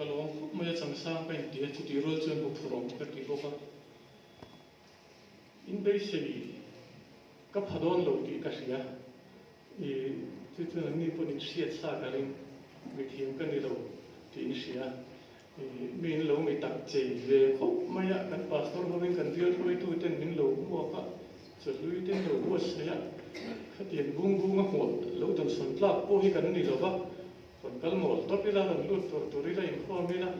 kalong khop maya changsang ka india chuti rol chuan bu phurong ka ti boka in bei sei ka phadon lo ti ka ria chu chu ni pon in siat sa ka ring mi thiam ka ni lo ti in sia min lo mi tak che ve khop maya kan pastor hovin kan tir thoi tu ten min lo mo ka chu lui ten lo wo sia ka tian bung bung a hot lo tan son tlak po hi kan ni lo ba còn cái một tốt cái là lần luôn tôi đi lại kho mới là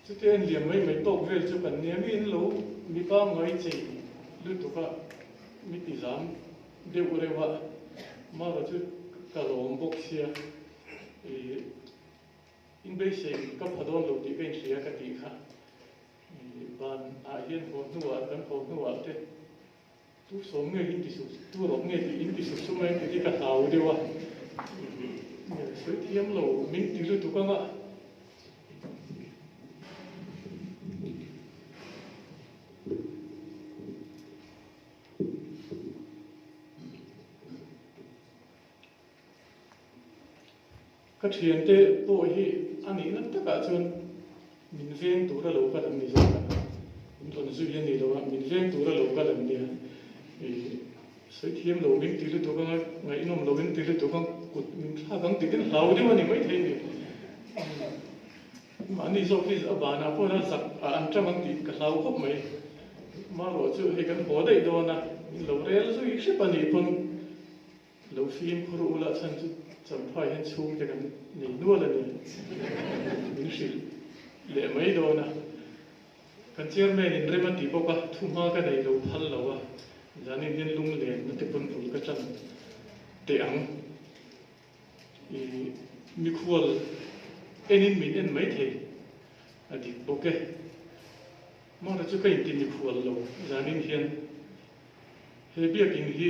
chứ cái liềm mấy tổ về cho cần nhớ mình lâu mi ba người chỉ lúc tôi cả mi bị giảm đều cái vậy mà rồi chứ cả lồng bốc xia in bây giờ các hoạt động lâu thì bên xia cái gì khác ban hiện hồ nuột cái hồ nuột thế tu sống nghe in thì sụt tu rộng nghe thì in thì sụt xuống nghe thì cả hào đều vậy soi thiam lo min ti lu tu ka nga ka thian te po hi ani na ta ka chun min veng tu ra lo ka dam ni za ka min ton zu hian ni lo min veng tu ra lo ka dam ni soi thiam lo min ti lu tu ka nga ngai nom lo min ti lu tu ka cụt ha gắng tiếng cái hậu đi mà mình mới thấy được mà anh đi sau khi ở bà nào có ra sặc ăn trăm ăn thịt cái hậu khóc mấy mà rồi chứ hay cái hồ đấy đó nè lâu đấy là rồi sẽ bạn đi con lâu phim khổ là chân chứ chẳng phải hiện xuống cái này nua là này mình sẽ lệ mấy đó nè cái chiếc máy này rất là tí bốc á thu hoa cái này lâu phật lâu á giá nên liên lung liền nó tiếp tục cái chân để ăn mi khuol enin min en mai the adi boke ma ra chu kai tin mi khuol lo zanin hian he biak in hi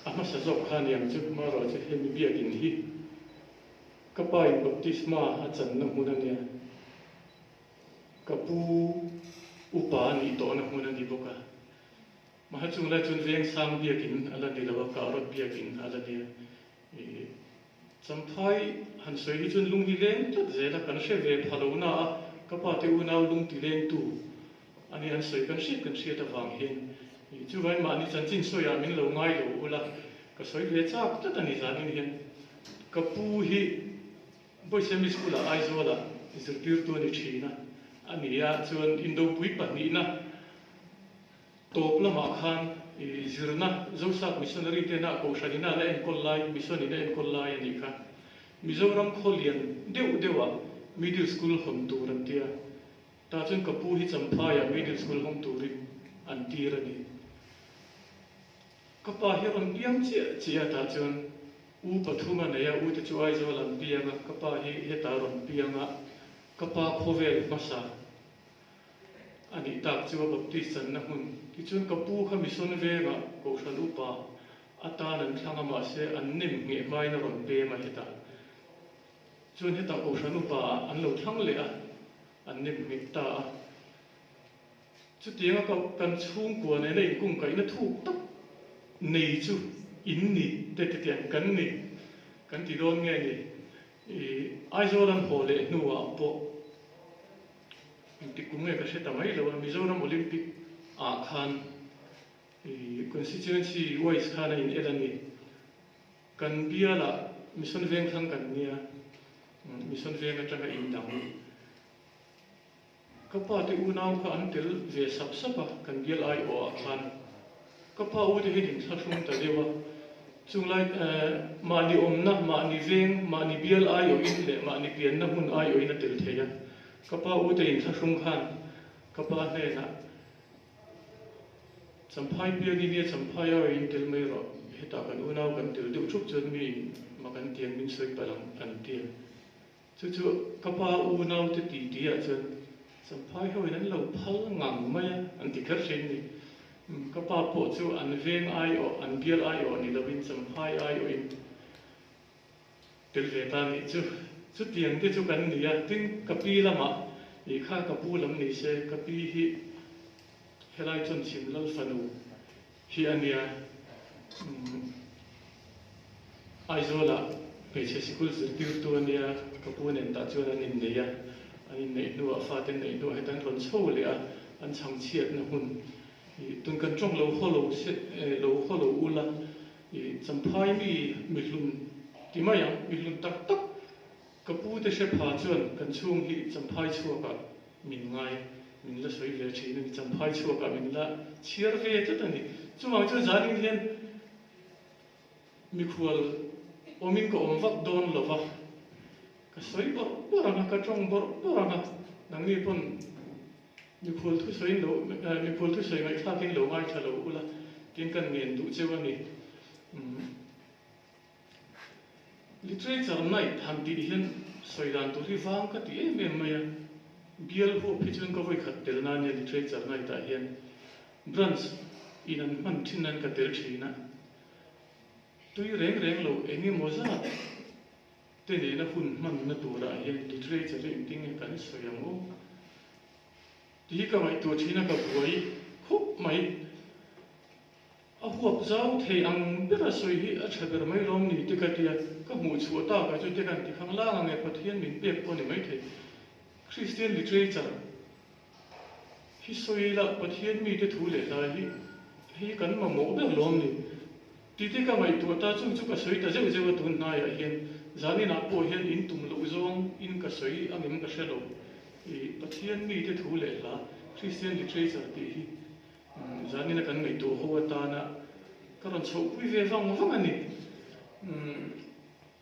ama sa zok khan yang chu ma ra chu he mi biak in hi ka pa in baptisma a chan na huna ne ka pu upa ni to na huna ni boka mà hết chung là chung riêng sang bia kín, là đi đâu cả rồi bia kín, là đi, chăm phai hắn soi đi chung lung đi lên, tất nhiên là cần sẽ về phá lâu na, các bạn tiêu nào lung đi lên tu, anh hắn soi cần sẽ ta vàng hiền, chú vậy mà anh chân chính soi à mình lâu ngay lâu là, cái soi về chắc tất anh ấy anh hiền, cái pu hi, bây giờ mình school là ai rồi là, giờ tiêu tu đi chi na, anh ấy à chung Indo bui bát ni na top la ma khan zirna zosak missionary te na ko shadina la en kollai missionary en kollai ani kha mizoram kholian dewa middle school hom turan tia ta chun kapu hi champha ya middle school hom turi an tirani kapa hi on piam chia ta chun u pathuma na ya u te chuai zo lam pianga kapa hi heta ron pianga kapa khovel masa ani tak chuwa baptist san na hun ki chun kapu kha mission ve ga ko shalu pa ata nan thanga ma se an nim nge mai na ron pe ma heta chun heta ko shalu pa an lo thang le a an nim nge ta chu tianga ka kan chung ko ne nei kum kai na thu tak nei chu in ni te kan ni kan ti don nge ni ai zo ran ho le nuwa po ti kumwe ka se tamai lo Mizoram Olympic a khan constituency wise khana in elani kan biala mission veng thang kan nia mission veng atanga in dang kapa te unaw kha antel ve sap sapa kan bial ai o a khan kapa u te hin sa thum ta dewa chunglai ma ni omna ma ni veng ma ni bial ai o in le ma ni pian na hun ai o in tel theya kapa u te in sa thum khan kapa ne na sampai bia ni dia sampai au in tel mai ro heta kan unaw kan tel du chuk chun mi ma kan tiang min soi palang an tia chu kapa unaw te ti dia chun sampai ho in lo phal ngang mai an ti khar sin ni kapa po chu an veng ai o an bial ai o ni lovin sampai ai o in tel ve ta ni chu tiang te chu kan ni ya tin kapi lama i kha kapu lam ni se kapi hi helai chon chim lal fanu hi ania aizola pe che sikul sir tir tu ania kapu nen ta chuan an in neia an in nei nu a fa ten nei nu hetan ron chho le a an chang chiat na hun i tun kan chong lo holo se lo holo ula i champhai mi hlum ti mai ang mi hlum tak tak kapu te she pha chuan kan chung hi champhai chuaka min ngai min la soi le thin ni champhai chuaka min la chiar ve ta ni chumang chu zanin hian mi khual omin ko omvak don lova ka soi bor anga ka chong bor anga nang ni pon mi khual thu soi lo mi khual thu soi ngai thla king lo ngai thalo ula kin kan ngen du chewani literature night ham ti hian soi dan tu ri wang ka ti em maya bial ho phichun ka voi khat tel na ne literature night ta hian brunch in an man thinan ka tel thina tui reng lo engi moza te ne na hun man na tura hian literature ring ting kan soyango ti ka mai tu thina ka buai khup mai a huap zau thei ang bera soi hi a thaber mai rom ni te ka tia ka mu chu ta ka chu te kan ti khang la nge pathian min pek po ni mai thei Christian literature hi soi la pathian mi te thu le la hi kan ma mo be lom ni titi ka mai tu ta chung chu ka soi ta zeu zeu tun na ya hian zani na po hian in tum lo zong in ka soi angem ka shelo I pathian mi te thu le la Christian literature ti hi zani na kan ngai tu ho ta na karon chho pui ve wang ani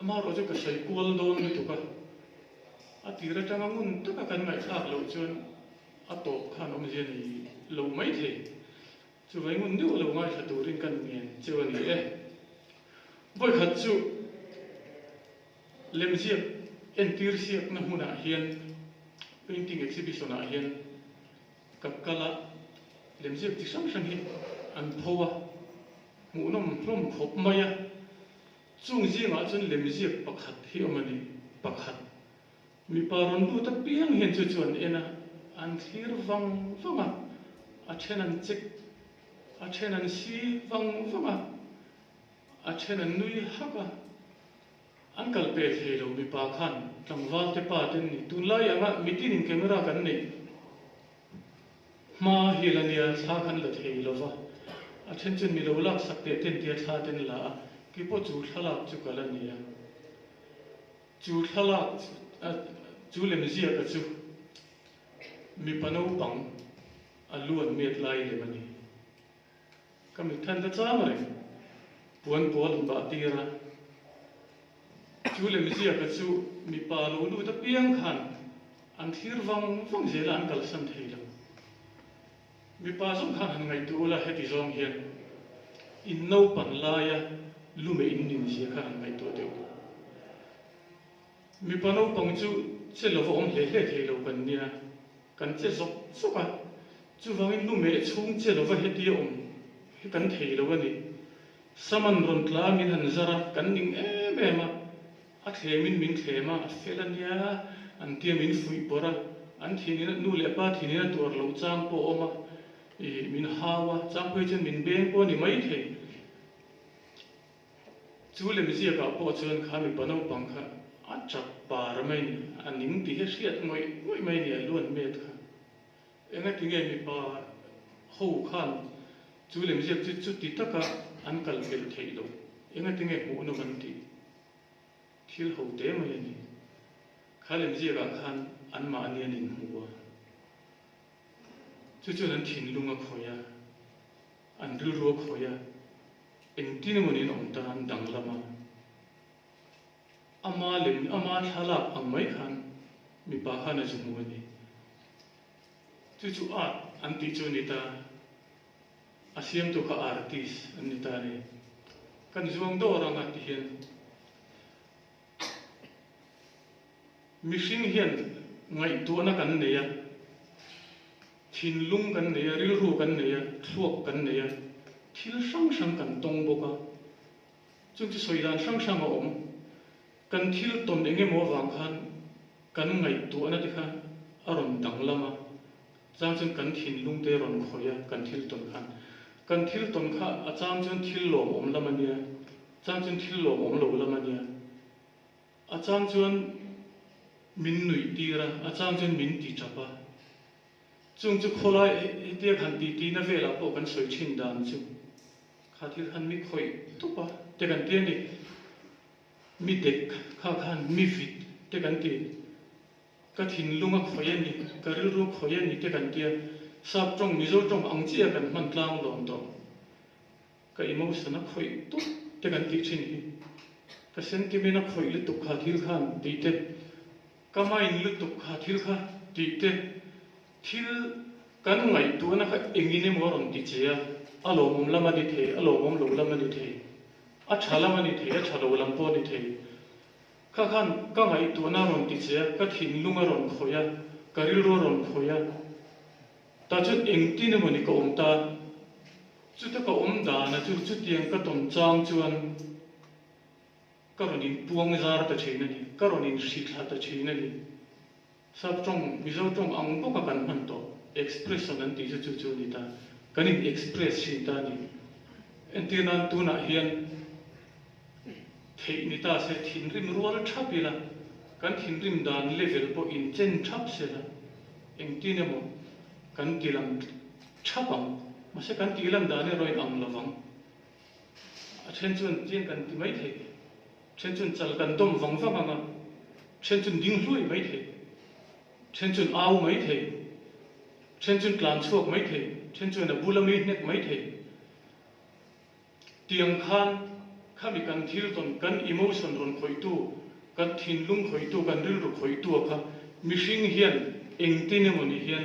ama ro chu ka soi kol don ni tu ka a ti ra tang ngun ta ka kan ngai thak lo chun a to khan om je ni lo mai the chu vai ngun nu lo ngai thatu rin kan ngen chu ni voi khat chu lem siap entir siap na huna hian painting exhibition a hian kapkala lem siap ti sang sang hi an phowa mu nom hlom khop maya chung jinga chun lem siap pakhat hi omani pakhat mi paron bu ta piang hian chu chuan ena an thlir wanga a thenan chek a thenan si wanga a thenan nui haka an kal pe thelo mi pa khan tlangwal te pa ten ni tun lai anga mitin in camera kan nei ma hilania tha khan la thei lova a then chen mi lo lak sak te ten tia tha ten la ki po chu thalak chu kala nia chu thalak chu lem zia ka chu mi pano pang a luan met lai le mani kami than ta cha mare puan pol ba tira chu lem zia ka chu mi pa lo lu ta piang khan an thir wang zela an kal san thei lo mi pa som khan han ngai tu la heti zong hian in no pan la ya lu me in nin zia khan ngai tu deu mi pa no pang chu che lo om le thei lo kan nia kan che zok soka chu wangin lu me chung che lo va heti om kan thei lo ani saman ron tla min han zara kan ning ma a themin min thema a felania an tiamin fui pora an thinin nu le pa thinin tur lo chang po oma I min hawa chang phoi chen min beng po ni mai the chu le mi sia ka po chen kha mi pano pang kha a chak par mai ni an ning ti he siat ngoi mai ni luan met kha enga tinge mi pa ho khan chu le mi sia chu ti taka an kal pel thei lo enga tinge mu no man ti thil ho te mai ni khalem ji ga khan an ma anian in huwa chu nan thin lunga khoya an ru ro khoya eng tin mon in om ta an dang lama ama thala ang mai khan mi pa khan a jumu ni chu an ti chu ni ta asiam to ka artist an ni ta ni kan zuang do ranga ti hian mishing hian ngai tu na kan neya thin lung kan neya ril ru kan neya thuak kan neya thil sang kan tong boka chung chi soidan sang om kan thil tom enge mo wang khan kan ngai tu na ti kha aron dang lama chang chen kan thin lung te ron khoya kan thil ton khan kan thil ton kha a chang chen thil lom om lamania chang chen thil lom om lo lamania achang chuan min nui tira achang chuan min ti chapa chung chu kholai tia khan ti na vela po kan soi chin dan chu khathil han mi khoi tupa te kan te ni mi dek kha khan mi fit te kan ti ka thin lunga khoyen ni karil ru khoyen ni te kan tia sap trong mizo trong ang chia kan man tlang lom to ka emotion a khoi tu te kan ti chin hi ka sentiment a khoi le tu kha thil khan ti te ka mai lu tu kha thil kha ti te thil kan ngai tu na kha engine mo ron ti chia alo mom lama ni the alo mom lo lama ni the a chala ma ni the a chalo lam po ni the kha khan ka ngai tu na ron ti chia ka thin lunga ron khoya karil ro ron khoya ta chu eng ti na mo ni ko om ta chu ta ko om da na chu tiang ka ton chang chuan ka ron in puang zar ta china ni ka ron in shikha ta china ni sab trong mizo trong ang po ka kan man to expression an ti chu ni ta kan in express shin ta ni entinan tu na hian thei ni ta se thin rim rual thapila kan thin rim dan level po in chen thap se la eng ti ne mo kan ti lam thapang ma se kan ti lam dan ne roi ang lawang a chen chun tin kan ti mai the chen chun chal kan dom wang wang anga chen chun ding hlui mai the chen chun au mai the chen chun tlan chuak mai the chen chun a bulami nek mai the tiang khan khami kan thil ton kan emotion ron khoi tu kan thin lung khoi tu kan ril ru khoi tu kha mishing hian eng tin moni hian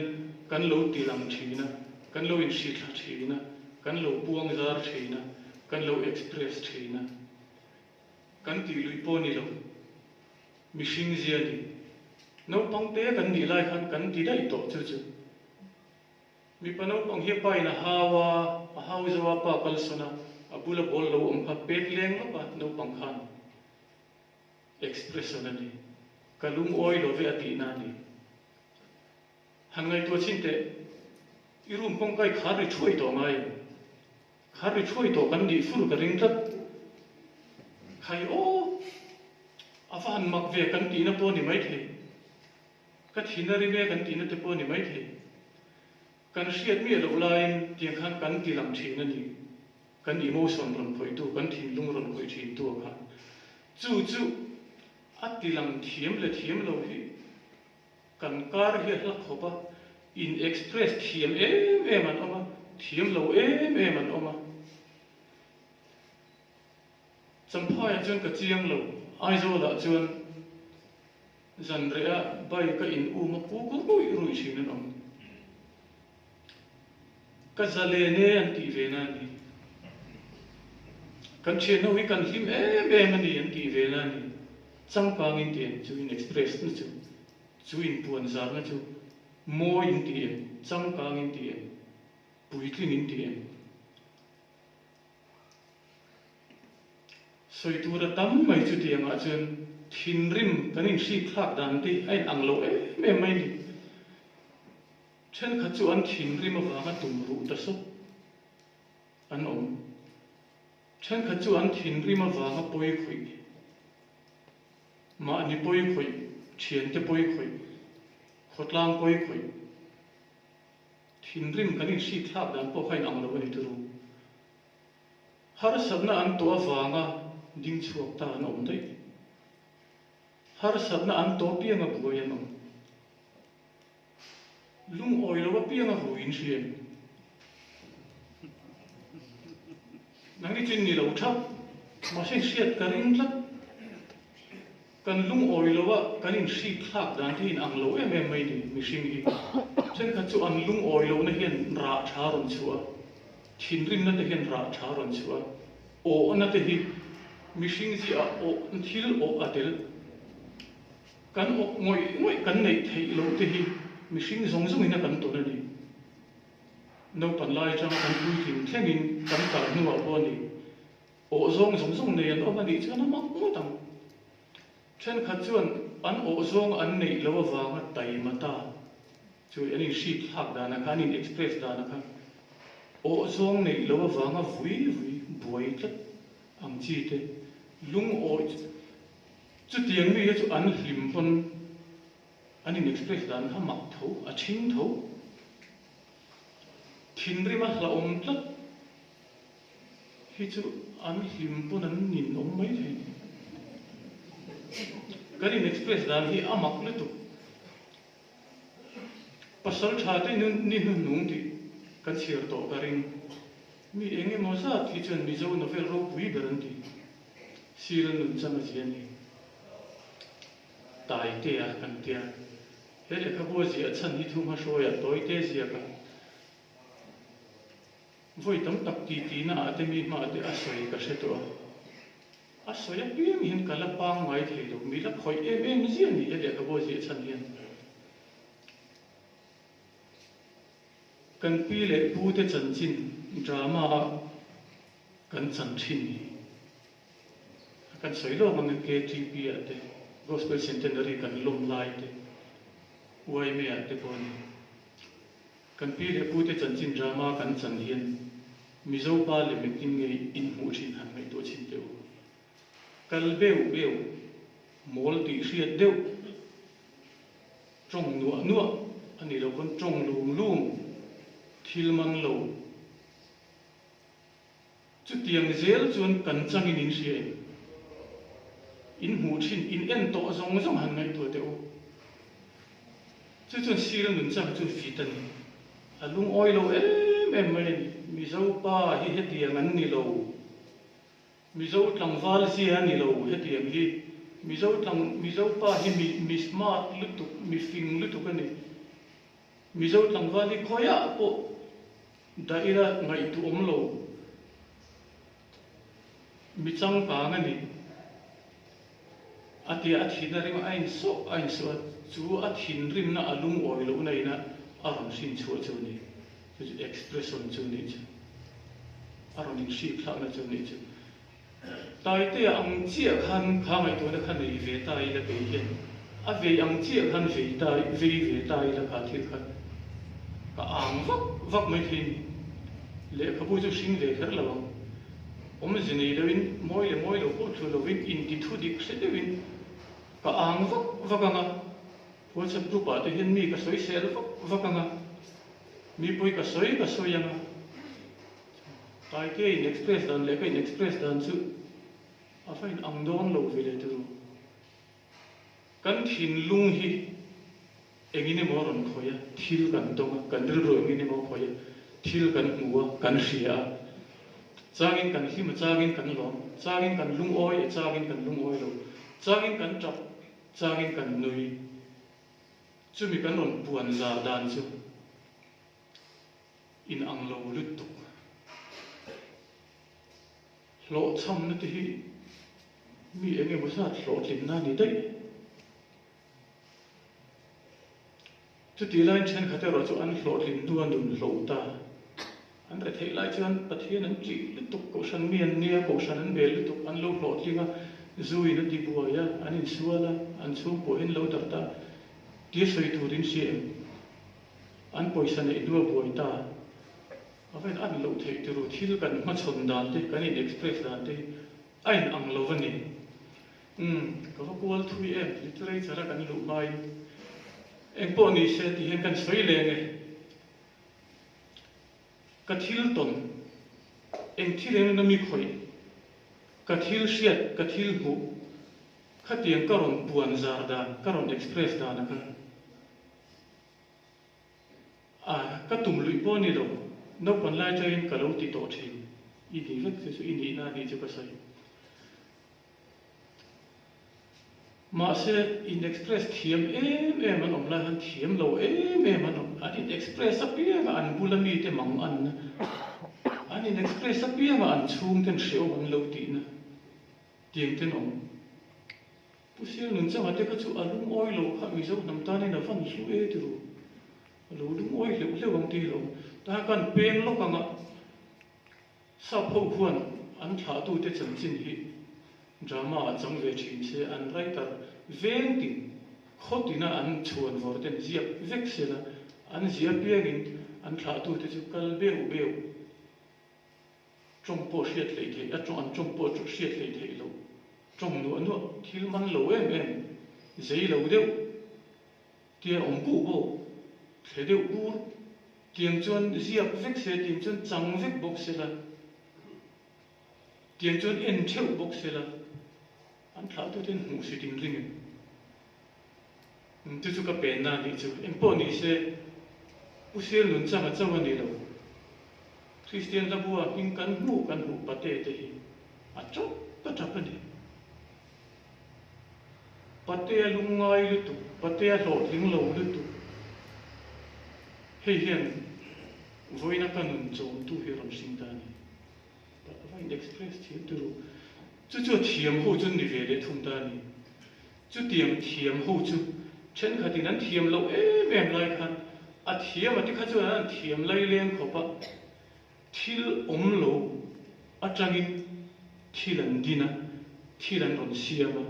kan lo ti lam thina kan lo in shi thla thina kan lo puang zar thina kan lo express thina kan ti lui po ni lo mishing zia ni no pang te kan ni lai khan kan ti dai to chu chu mi pa no pang hi pai na hawa hau zawa pa kal sona abula bol lo om kha pet leng lo pa no pang khan expression ani kalung oi lo ve ati na ni hangai to chin te irum pong kai khari choi to ngai khari choi to kan di fur ka ring tat khai o afan mak ve kan ti na po ni mai the ka thinari ve kan ti na te po ni mai the kan shiat mi lo lain tiang khan kan ti lam thina ni kan emotion ron khoi tu kan thin lung ron khoi thin tu kha chu ati lam thiam lo hi kan kar hi hla khopa in express thiam em an oma thiam lo em an oma champhai chun ka chiang lo ai zo la chuan zan rea bai ka in u ma pu ku ru chin an om ka zale ne an ti ve na ni kan chen no hi kan him em ani an ti ve na ni chang pang in tien chu in express na chu in puan zar na chu mo in tien chang pang in tien puitlin in tien soi tu ra tam mai chu tiang a chen thin rim kan in shi thak dan ti ai ang lo em mai ni chen kha chu an thin rim wa nga tum ru ta so an om chen kha chu an thin rim wa nga poi khoi ma ni poi khoi chien te poi khoi khotlang poi khoi thin rim kan in shi thak dan po khai ang lo ni tu har sabna an to awanga ding chuak ta an om dai har sabna an to pianga buai an om lung oi lo pianga ruin hriam nang ni chin ni lo thap ma se siat ka ring tlat kan lung oi lo kan in shi thak dan thi in ang lo em mai ni mishing hi chen kha chu an lung oi lo na hian ra tha ron chua thin rim na te hian ra tha ron chua o na te hi mishing si a o thil o atel kan o ngoi kan nei thei lo te hi mishing zong ina kan to na ni no pan lai chang kan pui tin thlengin kan kal nu a bo ni o zong nei an om ani chana mak mo tam chen kha chuan an o zong an nei lo awanga tai mata chu ani shi thak dana khan in express dana khan o zong nei lo awanga vui buai tlat ang chi te lung o chút tiếng mi chút ăn lim phân anh in express dan ha mặc thấu à chính thấu thiên ri mà là tlat hi chu ăn lim phân anh nhìn mấy thế cái in express dan hi mặc lên tu pasal thate ni nung ti kan sir to karing mi enge mosa thi chun mi zo novel ro pui beranti siran nun chama jiani tai te a kan tia hele ka bo ji a chan hi thuma shoya toi te zia ka voi tam tak ti na ate mi ma ate asoi ka se to asoi a pi mi hin kala pang ngai thei lo mi la khoi em jiani hele ka bo ji a chan hian kan pi le pu te chan chin drama kan chan thin kan soi lo mang ke TP ate gospel centenary kan lom lai te uai me ate pon kan pi le pu te chan chin drama kan chan hian mizo pa le mekin ngei in hu thin han ngai to chin teu kal beu mol ti hriat deuh trong nuwa ani lo kon trong lum thil man lo chu tiang zel chuan kan changin in hriai in hu thin in en to zong han ngai to teu chu chuan siran nun chang chu fitan alung oi lo em mai mi zo pa hi he tiang an ni lo mi zo tlang wal si an ni lo he tiang hi mi zo pa hi mi smart lutu mi fing lutu kan ni mi zo tlang wal hi khoya po daira ngai tu om lo mi chang pa ngani ati athina rim ain so chu athin rim na alung oi lo nei na aron sin chu chu ni chu expression chu ni chu aron in shi thla na chu ni chu tai te ang chia khan kha mai to na khan nei ve tai la pe hian a ve ang chia khan ve tai la kha thil khan ka ang vak mai thin le khabu chu sing ve thar lo om zinei lewin moi lo ko thu lovin in ti thu dik se lewin ka ang vak anga WhatsApp group a te hian mi ka soi sel vak anga mi poi ka soi anga tai ke in express dan le ka in express dan chu a fain ang don lo vele tu kan thin lung hi engine mo ron khoya thil kan tonga kan ril ro engine mo khoya thil kan muwa kan hria changin kan him changin kan lom changin kan lung oi changin kan lung oi lo changin kan trap changin kan nui chumi kan ron puan zar dan chu in ang lo lut tu lo cham na ti mi enge mo sa lo tlin na ni dai chu ti lain chen khate ro chu an lo tlin duan dun lo ta an re thei lai chuan pathian an chi lutuk ko san mian nia ko san an bel lutuk an lo hlot linga zui na ti buaya an in suala an chu po hin lo tar ta ti soi turin siam an poisa nei dua buai ta aven an lo thei tu thil kan ma chon dan te kan in express dan te ain ang lo vani ka va kual thui em literature kan lu mai eng po ni se ti hen kan soi le nge ka thil ton eng thil eng na mi khoi ka thil hriat ka thil hu khatiang karon puan zar dan karon express dan ka ka tum lui po ni lo no pan lai chain ka lo ti to thin I ni vek su I ni na ni chu ka sai ma se in express thiam em an om la han thiam lo em an om in express a pia an bulami te mang an in express a pia an chung ten sheu an lo ti na tiang ten om pusil nun chang ate ka chu alung oi lo kha mi zo nam ta ni na fan su e tu lo lung oi le wang ti lo ta kan pen lo ka nga sa pho khuan an tha tu te chan chin hi drama chang ve thin se an writer veng tin khotina an chuan vor ten ziap vek sela an zia piangin an tha tu te chu kal beu trong po hriat lei thei a trong po chu hriat lei thei lo trong nữa thil man lâu em giấy lâu đeo tiền ông cụ bộ thế đeo u tiền chuan diệp vek se tiền chuan chang vek bốc se la tiền chuan en theo bốc se la anh tháo tôi tên ngủ suy tính linh tôi chú cái bền na đi chú em bỏ đi se u se luôn chang ở trong anh đi đâu Christian la bua in kan hu pate te hi a chok ka thapani pate lungai lu tu pate lo thing lo lu tu hei hian voina kanun chom tu hi ram sing ta ni ta vai express thi tu chu thiam ho chun ni ve le thum ta ni chu thiam ho chu chen khatin an thiam lo em lai khan a thiam ati kha chu an thiam lai leng kho pa thil lo atangin thilan dina thilan ron siama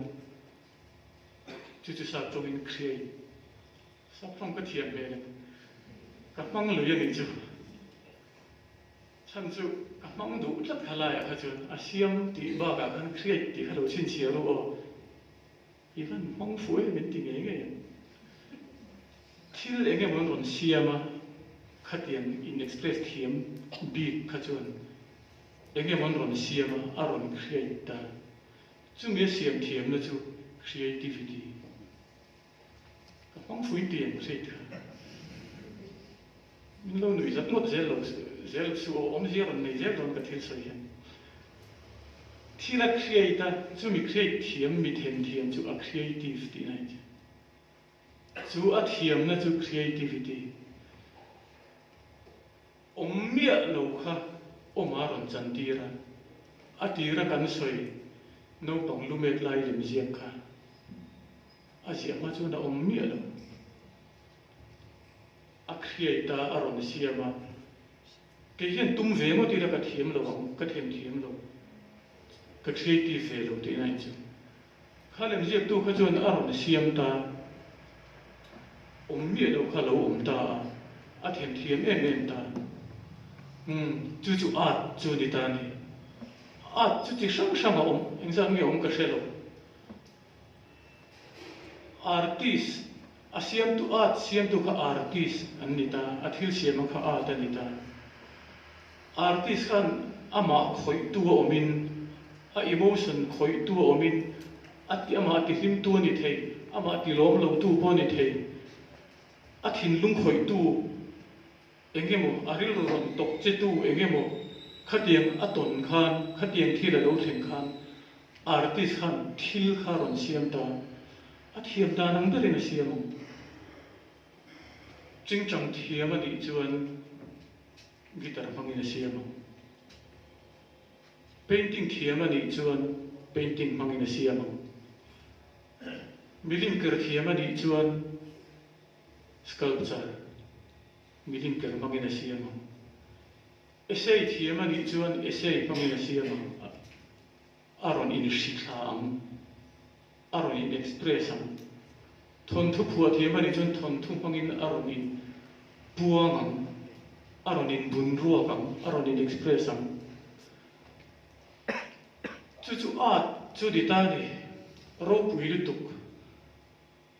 chu sa tongin create sa phong ka thiam me ka mang lo yani chu chan chu ka mang du tlat khala ya kha chu a siam ti ba ka kan create ti khalo chin chia ro o even mong fu e min ti nge thil enge mon ron siama khatiam in express thiam bi khachun enge mon ron siama aron create ta chu me siam thiam na chu creativity ka phong fu tiam sei ta min lo nui zat ngot zel su om zer nei zel don ka thil sai hian thila create chu mi create thiam mi them thiam chu a creative ti nai chu a thiam na chu creativity mía lâu kha mà ron chan tira a tira kan soi no pang lumet lai lim ziak kha a ziak ma chu na mía lo a create a ron siama ke hian tum ve mo tira ka thiam lo ka thiam lo ka creative ve lo ti nai chu kha lim ziak tu kha chu a ron siam ta mía lo kha lo ta a thiam em ta chú art chú đi ta này art chú chỉ sang mà anh sang nghe cái xe lo artist siam tu ka artist anh đi ta athil siam ka art anh đi ta artist kan ama khoi tu omin a emotion khoi tu omin ati ama ti him tu ni thei ama ti lom lo tu po ni thei athin lung khoi tu engemo aril ron tok che tu engemo khatiang aton khan khatiang thila lo thleng khan artist khan thil kha ron siam ta athiam ta nang berin siam chingchang thiam ani chuan guitar mangin siam painting thiam ani chuan painting mangin siam milim ker thiam ani chuan sculpture milim ker mangin siam essay thiam ani chuan essay mangin siam aron in shikha aron in express thon thu phua thiam ani chuan thon thu mangin aron in puang aron in bun ruak aron in express chu art chu ditani ro pui tuk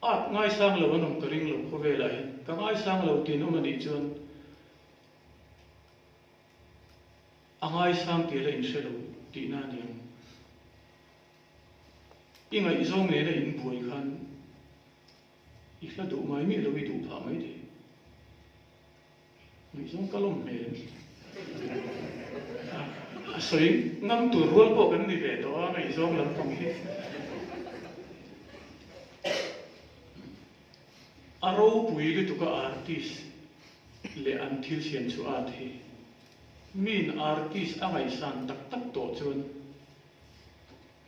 art ngai sang lo anom karing lo khove lai ka ngai sang lo tin om ani chuan angai sang ti le in shelo ti na niam inga izong ne na in buai khan ikla du mai mi lo i du pha mai de mi zong kalom me soi ngam tu rual po kan ni ve to ngai zong lam pang hi aro pui le tu ka artist le an thil sian chu a the min artist angai san tak tak to chun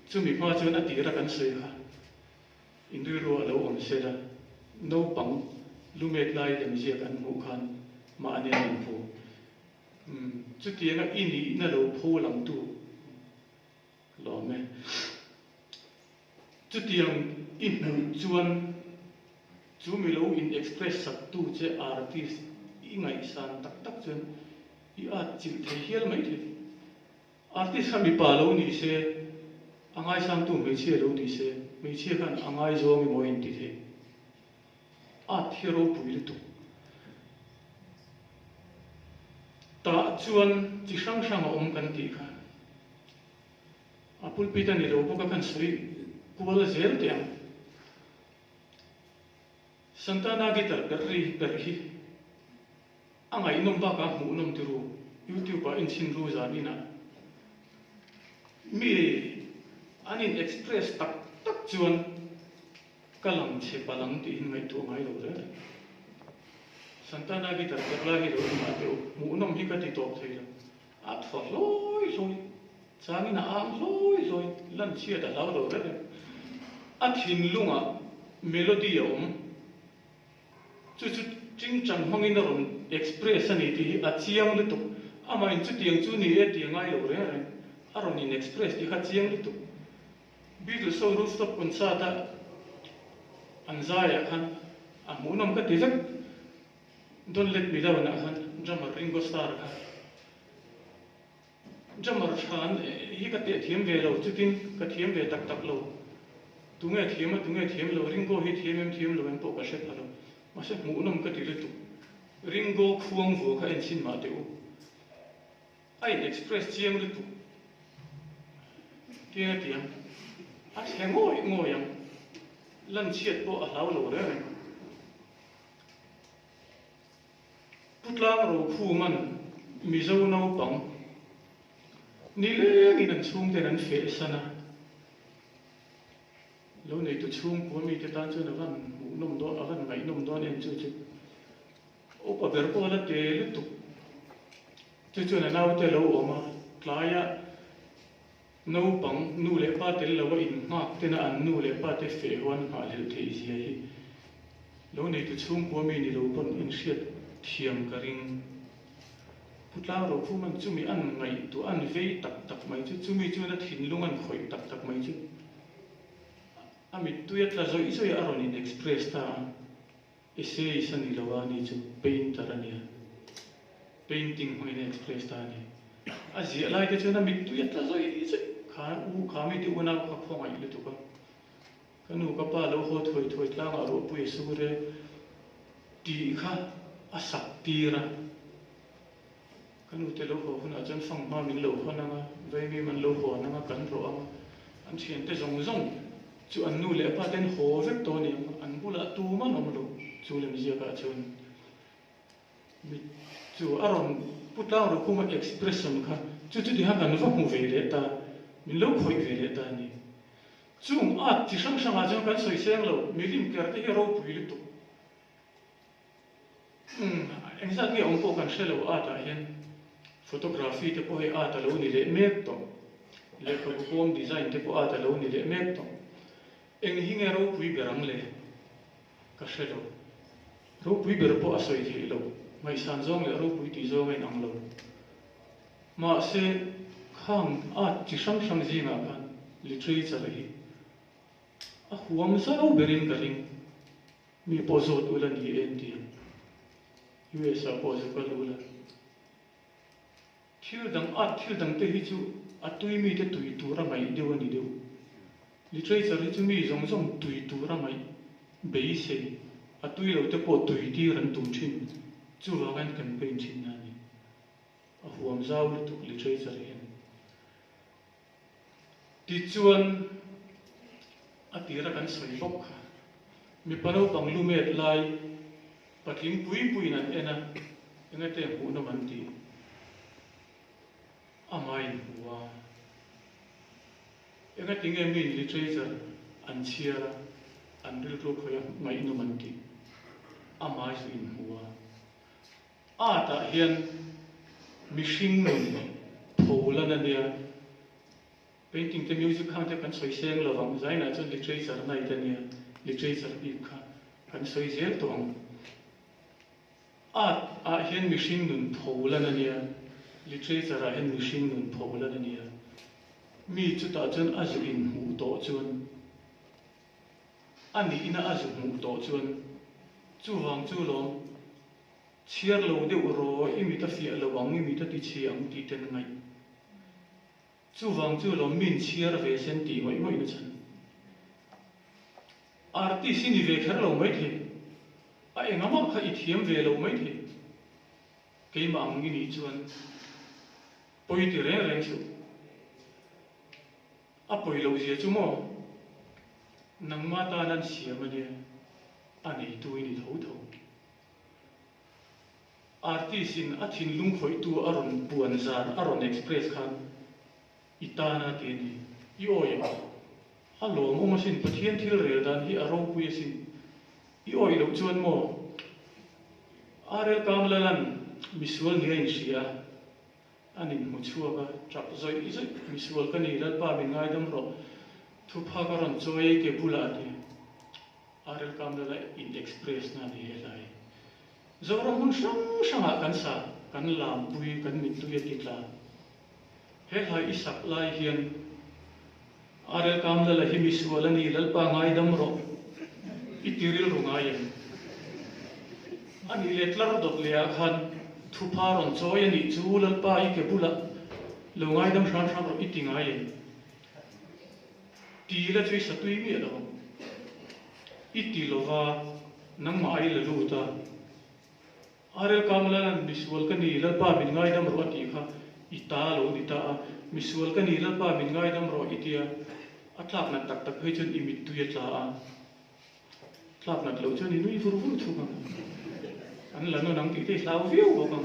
chumi ma chun ati ra kan sei kha indui ro lo om se ra no pang lumet lai dem zia kan mu khan ma ane nin pu chu ti na ini na lo pho lam tu lo me chu ti ang in chuan chu mi lo in express sak tu che artist i ngai san tak tak chuan i a chil the hial mai the artist kha mi pa lo ni se angai sam tu me che lo di se me che kan angai zo mi mo in ti the a thiro pui tu ta chuan chi sang sang om kan ti kha a pulpita ni ro ka kan sui kuala zel tiang santana gi tar perri angai nom ba ka mu nom ti ru YouTube pa in sin ru za ni na mi anin express tak chuan kalang che palang ti in ngai tu ngai lo re santana gi tar perla hi ro ma te mu nom hi ka ti tok thei a thwa loi changi na am loi lan chia da lao lo re a thin lunga melody om chu ching chang hongin ron express ani ti a chiang le tu ama in chu tiang chu ni e tiang ai lo re aron in express ti kha chiang le tu bidu so rooftop concert a anzaya khan a munom ka tilak don't let me down khan drummer Ringo Starr kha drummer khan hi ka te thiam ve lo chutin ka thiam ve tak lo tunge thiam lo Ringo hi thiam lo en po ka shet lo ma se munom ka ti le tu Ringo khuang vo kha en sin ma te u ai express chiang le tu tiang a ngoi yang lan chiat bo a hlau lo re putlang ro khu man mi zo no pang ni le ngi nan chung te nan fe sana lo nei tu chung ko mi te tan chu na van nom do a van ngai nom do nen chu o pa ber ko la te le tu na nau te lo o ma klaya no pang nu le pa te lo in ma te na an nu le pa te fe wan ma le te zi hi lo nei tu chung ko mi ni lo pon in shiat thiam ka ring putla ro khu man chu mi an ngai tu an ve tak mai chu mi chu na thin lung an khoi tak mai chu ami tu ya tla zoi so ya aron in express ta ese isani lo ani chu painter ania painting ho in express ta ni a zia lai te chu na mi tu ya tla zoi kha mi ti una kha khong ai le tu ka kanu ka pa lo ho thoi tla ma ro pu su re ti kha a sak ti ra kanu te lo ho na chan fang ma min lo ho na nga ve mi man lo ho na nga kan ro an chien te zong chu an nu le pa ten ho vek to ni an bula tu ma nom lo chu le mi zia ka chun mi chu aron putla ro kuma expression kha chu di ha kan va mu ve le ta min lo khoi ve le ta ni chung a ti sang a jang kan soi seng lo mi lim ker te hero pui le tu exactly on po kan shelo ata hian photography te po he ata lo ni le mek to le ko home design te po ata lo ni le mek to eng hinge ro pui berang le ka shelo ro pui ber po asoi thi lo mai san zong le ro pui ti zo ngai nang lo ma se khang a chi sang ji ma kan literature hi a huam sa ro berin ka ring mi po zo tu la ni en ti US a po zo ka lu la thil dang te hi chu a tui mi te tui tu ra mai deu ani deu literature hi chu mi zong tui tu ra mai bei se a tui lo te po tui ti ran tum thin chu wa gan kan pein thin na ni a huam zau le tu literature hi ti chuan a tira kan soi lok kha mi pano pang lu met lai patling pui nan ena engate hu na man ti amai huwa engate nge mi literature an chiara an ril ro khoya mai no man ti amai su in huwa a ta hian mishing nun thola na nia painting te music khan te kan soi seng lawang zaina chun literature nai te nia literature bi kha kan soi zel tong a hian mishing nun thola na nia literature a hian mishing nun thola na nia mi chu ta chun azu in hu to chun ani ina azu hu to chun chu wang chu long chiar lo de ro imi ta fi lo wang imi ta ti chi ang ti ten ngai chu wang chu lo min chiar ve sen ti ngoi ngoi na chan arti sin ve kher lo mai the a engama kha I thiam ve lo mai the ke ma ang ni chuan poi ti reng reng su a poi lo je chu mo nang ma ta nan siam ania ani tu ni tho tho arti sin a thin lung khoi tu aron puan zar aron express khan itana te ni yo ya alo mo ma sin pathian thil rel dan hi aro pu sin I oi lo chuan mo arel kam lalan misual ni in sia ani mu chuaka trap zoi I zoi misual ka ni lal pa min ngai dam ro thu pha ka ron choi ke bula ni arel kam lala in express na ni lai zora hun sang kan sa kan lam pui kan min tu ye tikla he hai isak lai hian arel kam lala hi misual ani lal pa ngai dam ro itiril rungai ani letlar dot lea khan thu pha ron choi ani chu lal pa I ke bula lungai dam sham sham ro itingai ti la chui satui mi lo iti lova nang mai la lu ta are kamla misual ka ni lal pa min ngai dam ro ti kha ita lo ni ta misual ka ni lal pa min ngai dam ro itia atlak na tak tak he chun imit tu ye tla a tlak na lo chun ni nui fur fur thu ka an la no nang ti te lau viu ko ka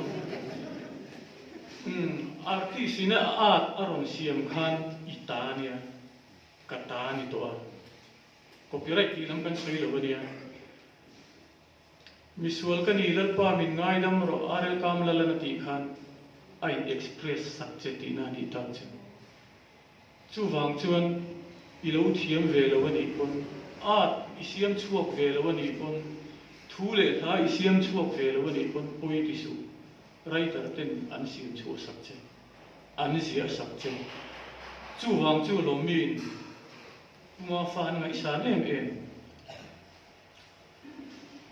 arti sina a aron siam khan itania katani to a copyright ti lam kan soi lo ania visual kan ilal pa min ngai dam ro arel kam lalana ti khan ai express subject ina ni ta chen chu wang chuan ilo thiam ve lo ani kon a isiam chuak ve lo ani kon thu le tha isiam chuak ve lo ani kon poi ti su writer ten an siam chu subject an sia subject chu wang chu lo min ma fan ngai sa nem en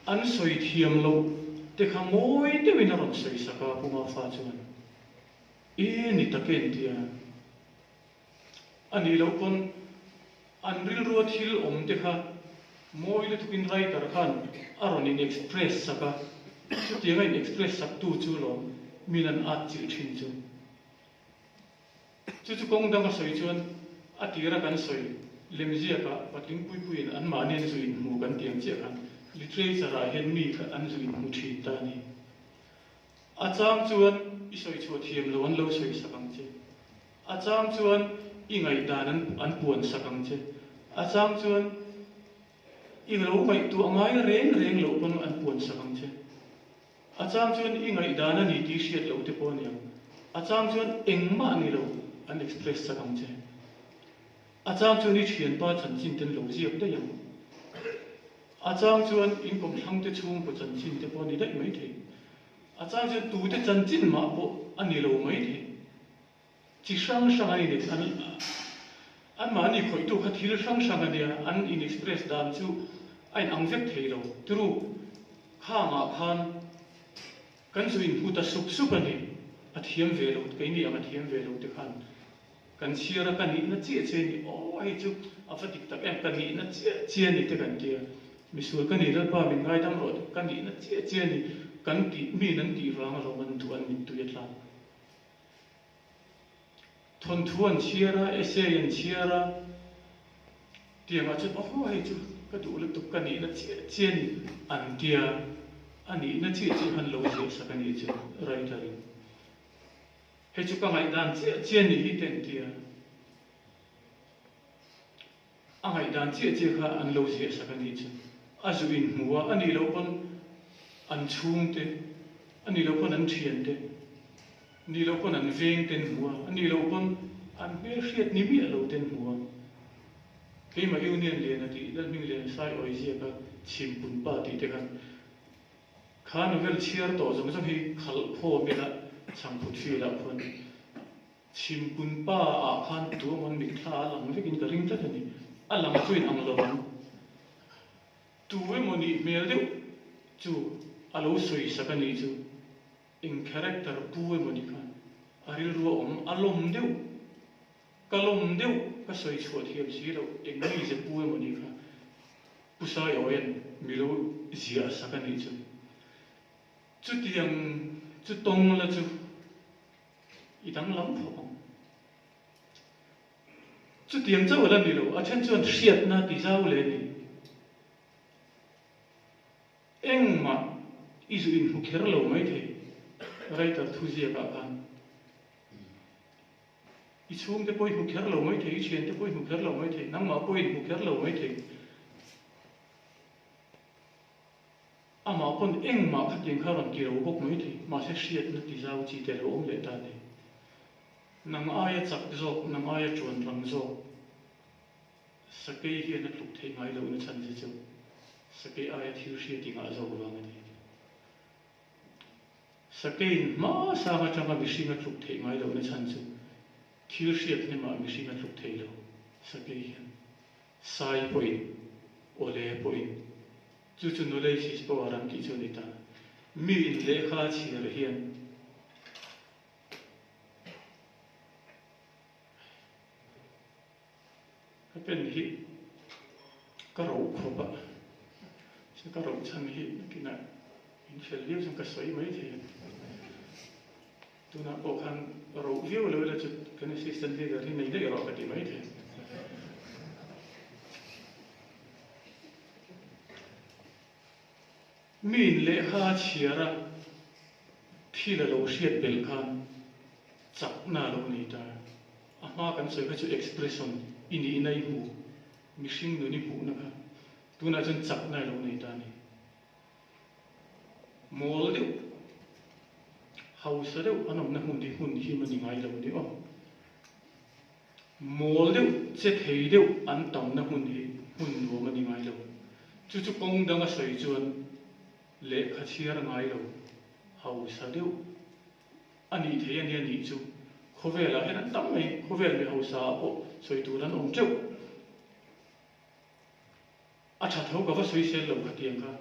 an soi thiam lo te kha moi te win ron soi saka puma fa chuan e ni taken tia ani lo kon an ril ro thil om te kha moi le tukin writer khan aron in express saka chu ti ngai express sak tu chu lo milan at chi thin chu chu kong dang soi chuan atira kan soi lemzia ka patling pui pui an ma nen zuin mu kan tiang che kan literature a hen mi ka an zuin mu thi ta ni acham chuan isoi chu thiam lo an lo soi sakang che acham chuan ingai dan an puan sakang che acham chuan ing lo mai tu angai reng reng lo kon an puan sakang che acham chuan ingai dan ani ti shiat lo te pon yang acham chuan engma ni lo an express sakang che acham chuan I thian pa chan chin ten lo ziak da yang acham chuan in kom thang te chung po chan chin te pon ni dai mai the acham chuan tu te chan chin ma po ani lo mai the chi sang sang ani de an ma ni khoi tu kha thil sang sang ani an in express dan chu ai ang vek thei lo tru kha nga khan kan chu in hu ta sup sup ani a thiam ve lo ke ni a thiam ve lo te khan kan siara kan ni na che che ni o ai chu afatik tak em kan ni na che ni te kan tia misul kan ni dal pa min ngai dam ro kan ni na che ni kan ti mi nan ti rang ro man tu an min tu yatla thon thuan siara eseyan siara tia ma chu o ai chu ka tu le tu kan ni na che ni an tia ani na che han lo je sa kan ni chu writer he chu ka ngai dan che ni hi ten tia a ngai dan che kha an lo je sa kan ni chu a zu in huwa ani lo kon an chung te ani lo kon an thian te ni lo kon an veng ten huwa ani lo kon an be hriat ni mi lo ten huwa ke ma union le na ti dal ming le sai oi je ka chim pun pa ti te kan khan vel chiar to jong jong hi khal kho me na chang phu thi la khon chim pun pa a khan tu mon mi thla lang vekin ka ring ta ni alam chuin ang lo tu we moni mel deu chu alo soi sakani chu in character pu we moni khan aril ro om alom deu kalom deu ka soi chuat hiam si lo engni je pu mani kha pusa yoen milo zia sakani chu tiang chu tong la chu idang lam pho chu tiang chau la ni lo a chen chuan hriat na ti zau le ni engma izu in hu kher lo mai the rai ta thu zia ka kan i chung te poi hu kher lo mai the i chen te poi hu kher lo mai the nang ma poi hu kher lo mai the ama pon engma khatin kharon ki ro bok mai the ma se hriat na ti zau chi te lo om le ta ne nang aya chak zo nang aya chuan rang zo sakei hi na tluk thei ngai lo na chan ji chu sakei aya thiu hriat ti nga zo ba ngai sakei ma sa ma changa mi hringa tluk thei ngai lo na chan chu thiu hriat ne ma mi hringa tluk thei lo sakei hi sai poi ole poi chu chu no lei sis po aram ki chu ni ta mi in le kha chi re hian pen hi ka ro kho ba se ka ro chan hi kina in fel liu sang ka soi mai the tu na po khan ro viu lo la chu kan assistant leader hi nei de ro ka ti mai the min le kha chiara thi la lo hriat bel khan chak na lo ni ta ama kan soi ka chu expression ini inai hu mishing nu ni hu na kha tu na chen chak na lo nei ta ni mol deu house deu anom na hun di hun hi ma ni ngai lo ni o mol deu che thei deu an tam na hun hi hun lo ma ni ngai lo chu chu kong dang a soi chuan le kha chiar ngai lo house deu ani the ani ani chu khovela hen tam mai khovel mi house a o soi tu ran om cheu a tha tho ka va soi sel lo khatiang kha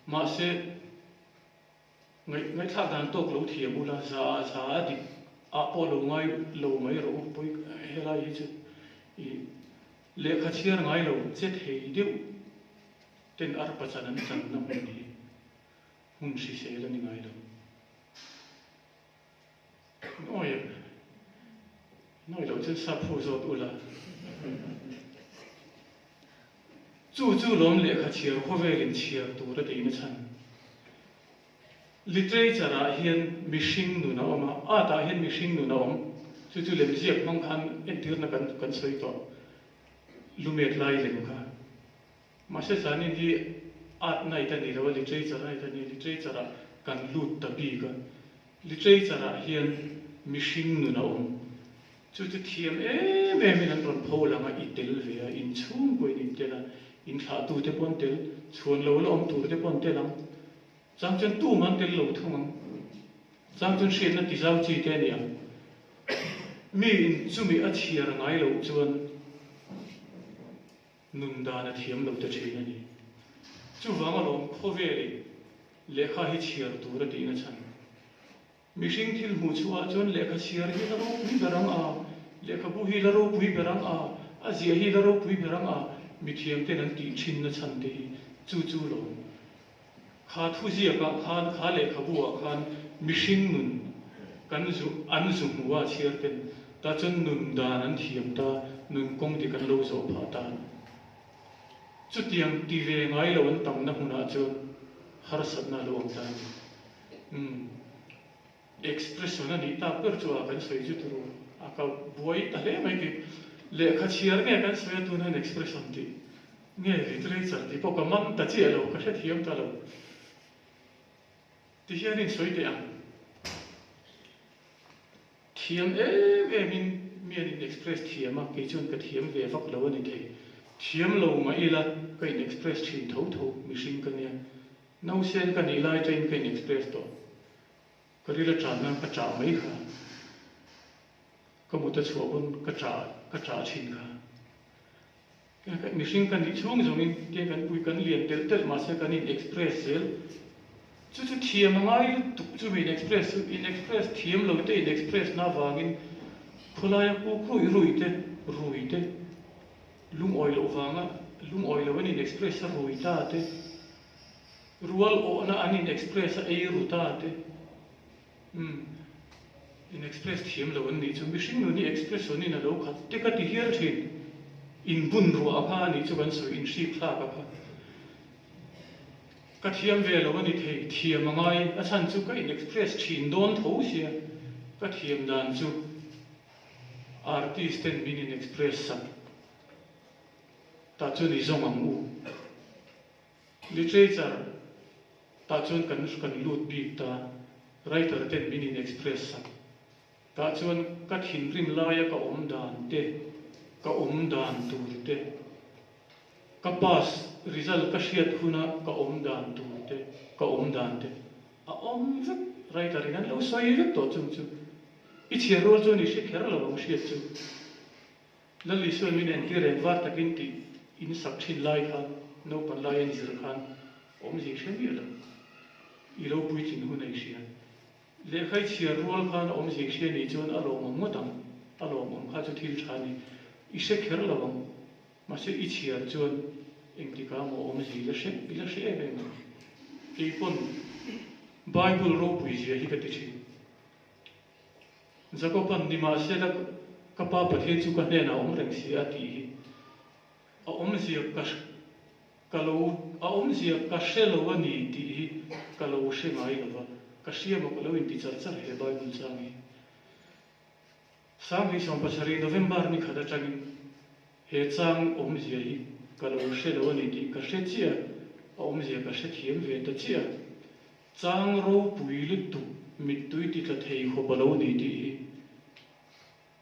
ma se ngai thak dan tok lo thiam ula za di a po lo ngai lo mai ro poi hela hi chu I le kha chiar ngai lo che thei deu ten ar pa chan an chan na ni hun si se la ni ngai lo noi lo chen sa phu zo ula chu lom le kha chiar kho ve lin chiar tu ra de na chan literature a hian mishing nu na oma a ta hian mishing nu na om chu lem ziak mong khan entir na kan soi to lumet lai lem kha ma se san ni art nai ta ni lo literature nai ta ni literature a kan lut ta bi ga literature a hian mishing nu na om chu thiam min an ron pho lama I tel ve a in chung poi in tela in tha tu te pon tel chuan lo om tu te pon telang chang chen tu man tel lo thung chang chen shin na ti zau chi te ni mi in chumi a chiar ngai lo chuan nun da na thiam lo te thei ni chu wang lo kho ve ri lekha hi chiar tu ra ti na chan mishing thil mu chuwa chuan lekha chiar hi la ro pui berang a lekha bu hi la ro pui berang a zia hi la ro pui berang a mi thiam te nan ti thin na chan te chu lo kha thu zia ka kha lekha bu a khan mishing nun kan zu an zu huwa chiar ten ta chen nun da nan thiam ta nun kong ti kan lo zo pha ta chu tiang ti ve ngai lo an tam na huna chu har sat na lo ang ta expression ani ta per chu a kan soi ju turu a ka boy ta le mai ki le kha chiar nge kan soi tu na expression ti nge literature ti po ka man ta chi lo ka the thiam ta lo ti hian in soi te ang thiam min mian in express thiam a ke chun ka thiam ve vak lo ani the thiam lo ma ila ka in express thin tho mishing ka nia no sen ka ni lai train ka in express to ka ri la tran na ka cha mai kha ka mu ta chho bun ka cha chin kha ka mishing ka ni chung zong in ke kan pui kan lian tel ma se kan in express sel chu thiam ngai tu in express thiam lo te in express na wangin khulaya ku khu rui te rui te lung oil ovanga lung oil awanin express a rui ta te rual o na anin express a ei ruta te in express thiam lo an ni chu mihring nu ni express oni na lo khat te ka ti hial thin in bun ru a kha ni chu kan so in shi thla ka kha ka thiam ve lo ani thei thiam angai a chan chu ka in express thin don tho sia ka thiam dan chu artist ten min in express sa ta chu ni zong ang u literature ta chun kan lut bik ta writer ten min in express sa ta chuan ka thin rim laia ka om dan te ka om dan tur te ka pass result ka hriat huna ka om dan tur te ka om dan te a om vek writer in an lo soi vek to chung chu i thia rol chu ni hre kher lo ang hriat chu lali suan min en tireng var takin ti in sak thin lai khan no pan lai an zir khan om ji hre lo i lo pui chin hu nei hria le khai chia rol khan om ji hre ni chuan a lo mong motang a lo mong kha chu thil thani i hre kher lo ang ma se i chia chuan engti ka mo om ji la hre ve ma ki pon bible ro pui ji hi ka ti thi zakopan ni ma se la ka pa pathe chu ka ne na om reng si a ti a om si ka lo a om si ka she lo ani ti ka lo she mai lo ka sia mo ka lo in ti char char he bible changi sang hi som pasari november ni khada changin he chang om si hi ka lo she lo ani ti ka she chia om si ka she thiam ve ta chia chang ro pui lu tu mit tui ti tla thei kho ba lo ni ti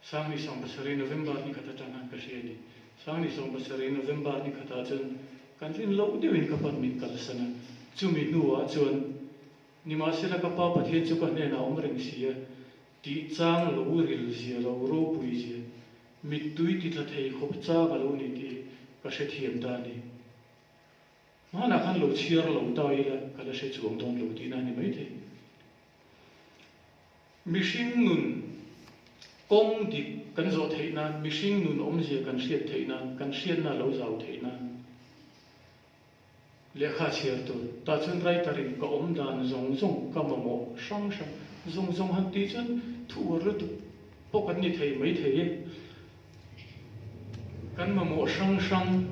sang hi som pasari november ni khada chang ka she ni sang ni som pasari november ni khada chun kan rin lo de win ka pan min kal sana chu mi nuwa chuan ni ma se la ka pa pathe chu ka ne na om reng sia ti chang lo ril sia lo ro pui sia mit tui ti tla thei khop cha ba lo ni ti ka she thiam da ni ma na khan lo chiar lo ta ila ka la she chuang don lo ti na ni mai the mihring nun kong dik kan zo thei na mihring nun om sia kan hriat thei na kan hriat na lo zau thei na lekha chiar tu ta chun writer in ka om dan zong zong ka ma mo sang sang zong zong han ti chun thu ru tu pokan ni thei mai thei kan ma mo sang sang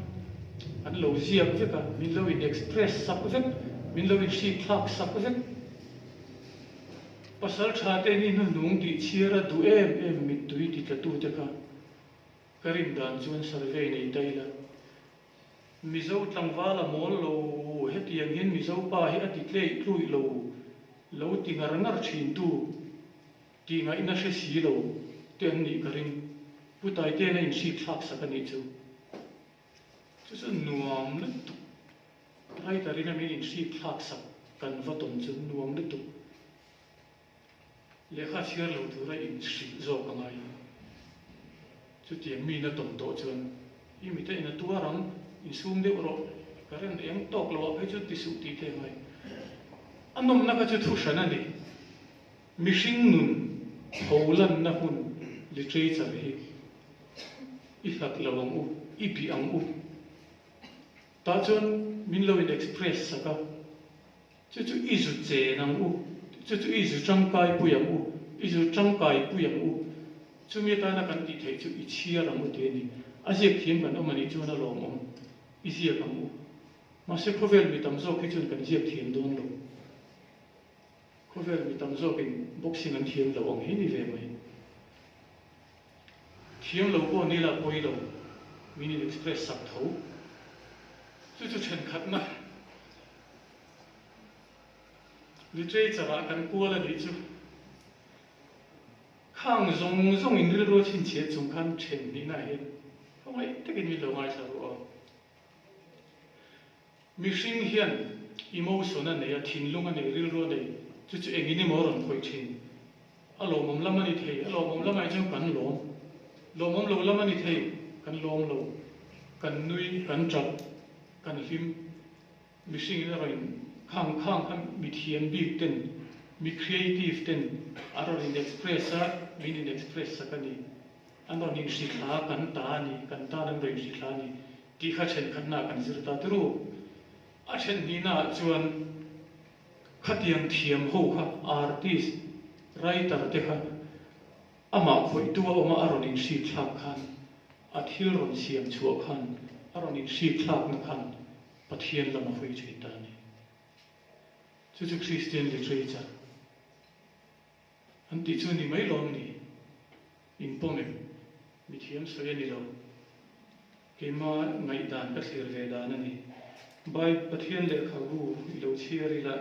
an lo ziak veka min lo in express sak vek min lo in shi thak sak vek pasal tha te ni nu nung ti chiara du em mit tui ti ta tu te ka karim dan chuan survey nei daila mizo tlangwala mol lo heti yang hin mizo pa hi ati tlei tlui lo ti ngar thin tu ti nga ina hre si lo ten ni karin putai te na in shi thak sakani chu chu nuam le tu rai tarina min in shi thak sak kan vaton chu nuam le tu lekha chiar lo tu ra in shi zo ka ngai chu ti mi na tom to chuan i mi te ina tuarang in sum de ro karen eng tok lo pe chu ti su ti te mai anom na ka chu thu shana ni mihring nun holan na hun literature hi i hak lawang u i pi ang u ta chun min lo in express saka chu i zu che nang u chu i zu chang kai pu yang u i zu chang kai pu yang u chu mi ta na kan ti thei chu i chia rang u te ni a siak thim kan omani chu na lom om i siak ang u ma se khovel mi tam zo ki chun kan siak thim don lo khovel mi tam zo kin boxing an thim lo ang hi ni ve mai thim lo ko ni la poi lo min in express sak tho chu chen khat na literature kan kuala ni chu khang zong in ri ro chin che chung khan chen ni na he không ai te kin mi lo ngai sa ro mi hring hian emotion an nei a thin lung an nei ril ro nei chu eng ni mo ron khoi thin a lo mom lam ani thei a lo mom lam ai chu kan lo mom lo lam ani thei kan lom lo kan nui kan trap kan him mi hring in ron khang mi thiam bik ten mi creative ten aro in express a min in express sakani อันตอนนี้สิขากันตานี่กันตาดังเริงสิขานี่ที่ข้าเช่นขันหน้ากันสิรตาตรูอาเช่นนี้น่าจวนขัดยังเทียมหูค่ะอาร์ติสไรตาร์เตค่ะอามาคุยตัวออกมาอารมณ์สิขลักขันอาทิลรอนเสียมชัวขันอารมณ์สิขลักนักขันปะเทียนละมาคุยจิตตานี่จุดคริสเตียนลิเทอเรเจอร์อันที่จวนนี่ไม่ลงนี่อินปงเองมีเทียมสวยนี่เราเกี่ยมาไงด่านก็เสียเวลานั่นนี่ใบปะเทียนเล็กเขาดูเราเชียริละ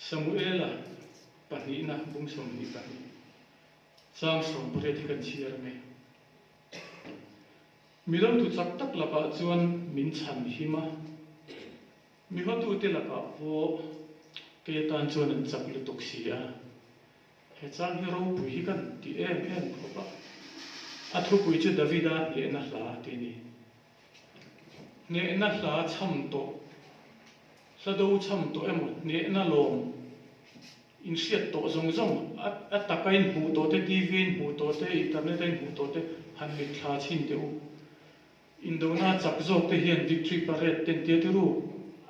สมุเอล่ะปะนี้นะบุ้งสมนี่ปะนี้สร้างสมประเทศกันเชียร์ไหมมีเราตุจักตักละปะจวนมินชันหิมะมีเขาตุเตละปะโวเกตันจวนจักลุตุกเสียเหตุการณ์ที่เราปุยกันที่เพราะว่าอัฐปุยจุดดาวิดาเนี่ยนักลาที่นี่เนี่ยนักลาช่ำโตสะดูช่ำโตหมดเนี่ยนักลมอินเสียโตซงอัตตะไกน์หูโตเตทีวีนหูโตเตอินเทอร์เน็ตหูโตเตหันมิคลาชินเดียวอินโดนาจักโจเตเฮียนวิกตรีปาร์เรตเต็นเตียติรู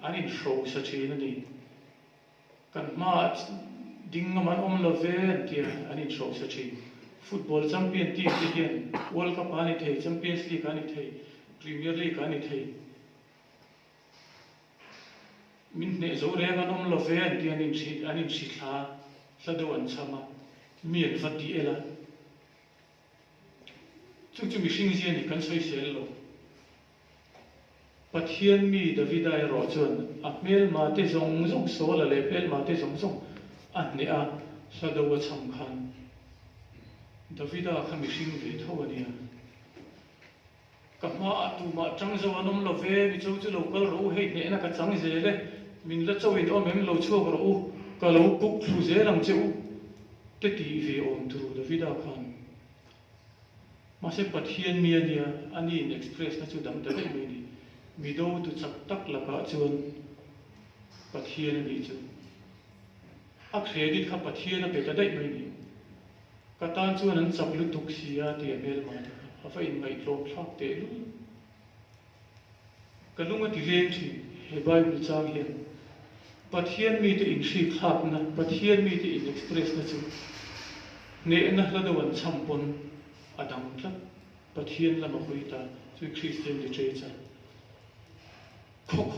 อันนี้โชว์สัจจินันนี่กันมาดิ้งมันละเวนเตียอันนี้โชว์สัจจิฟุตบอลแชมเปี้ยนทีมที่เฮียนวอลคัพอันนี้เทแชมเปี้ยนส์ลีกอันนี้เทพรีเมียร์ลีกอันนี้เทมินเนโซเรงอันละเวนที่อันนี้สิลาสะดวนชามามีนฟัดดีเอล่ะจุมีสิ่งเสียนี่กันใช้เสลโลปัทเทียนมีดาวิดายรอจนอักเมลมาเตจงโซละเลเปลมาเตจงอันนี้สะดวกสำคัญดาวิดาขมิสิ่งเวทวันนี้กับมาตูมาจังจะวันนมละเวมิจูจะลูกก็รู้ให้เนี่ยนะกับจังเจเลยมินละเจ้าอินอมเอ็มเราชั่วก็รู้ก็เราปุ๊บรู้เจลังเจ้าเตตีเวอมตูดาวิดาขันมาเสปัทเทียนมีเนี่ยอันนี้เอ็กซ์เพรสนะจูดำแต่ได้ไม่ดีมีดูตุจักตักละก็จวนปัทเทียนนี่จูอักเครดิตขับปัทเทียนเป็นแต่ได้ไม่ดีก็ตอนจวนนั้นจับลุตุกเสียที่เมลมาเอาไปอินไงโลกทักเตลุก็ลุงว่าที่เรียนที่เฮบายบุญจางเห็นปัทเทียนมีแต่อินชีขับนะปัทเทียนมีแต่อินเอ็กซ์เพรสนะจูเนี่ยนะละดวนชัมปนอดัมทับปัทเทียนละมาคุยตาจุคริสเตียนลิเทอเรเจอร์โค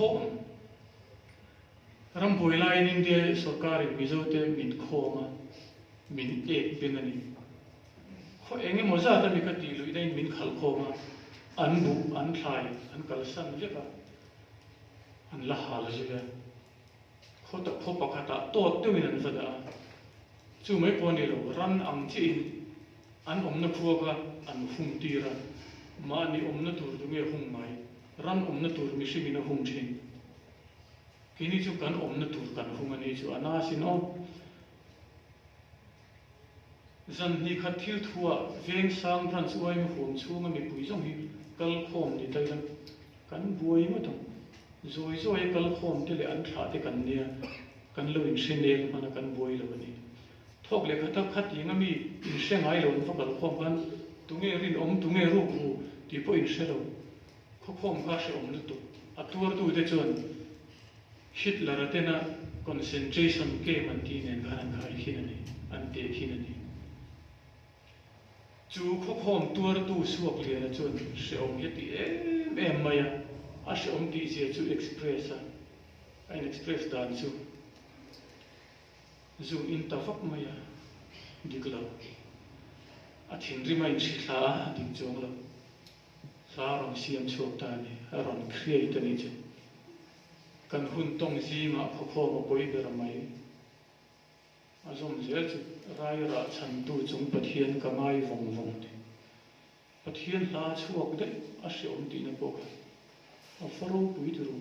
รำบุยไลน์นินเดียสการิมิโซเตมินโคมามินเอกเป็นอันนี้เขาเองมั่วซาแต่มีกติลุยได้มินขัลโคมาอันบุอันทายอันกัลสันเรียกว่าอันละหาลจีกันเขาตะเขาปะกาตะโตตัวมินันฟดาจู่ไม่พอนี่หรอกรันอังจีอันอมนักพวกอันหุ่มตีระมาอันนี้อมนักตัวดูเงี้ยหุ่มไม่รันอมนักตัวมิชิมินะหุ่มชินกินี่จู่กันอมนักตัวกันหุ่มอันนี้จู่อันน่าสินอจันนี่ขัดทิวทัวเวงสร้างรันสวยมีหุ่มชูมันมีปุยจงฮีกัลโคมนี่ได้กันกันบวยมั้งต้องซอยกัลโคมที่เลยอันขาที่กันเนี่ยกันเลยอินเชนเองมันกันบวยเลยวันนี้ทอกเลยขัดยังมีอินเชนไงเลยฟังกัลโคมกันตุงเอรินตุงเอรูกูที่พออินเชนเราเขาโคมข้าเชื่อนั่นตัวอัตัวตัวเดชวนฮิตลาร์เตน่าคอนเซนเทรชันเกมันที่เนี่ยกันขายที่นั่นนี่อันเตะที่นั่นนี่จู่เขาโคมตัวตัวสวกเลยนะจวนเชื่อมยัดที่มายาอาเชื่อมที่เสียจู่เอ็กซ์เพรสอ่ะไอ้เอ็กซ์เพรสด่านจู่อินตาฟักมายาดิกลาอาทิตย์ริมาอินชิลาดิกจงลาสารองเสียมโชคตานี่อารอนครีเอทนี่จ้ะกันหุ่นตรงซีมาเขาโคมาคุยเดรมัยอาสมเสียจุรายราชันตูจงปะเทียนกำไมวงดิปะเทียนลาชั่วก็ได้อาเสียมตีนปกอาฟารูปุยดู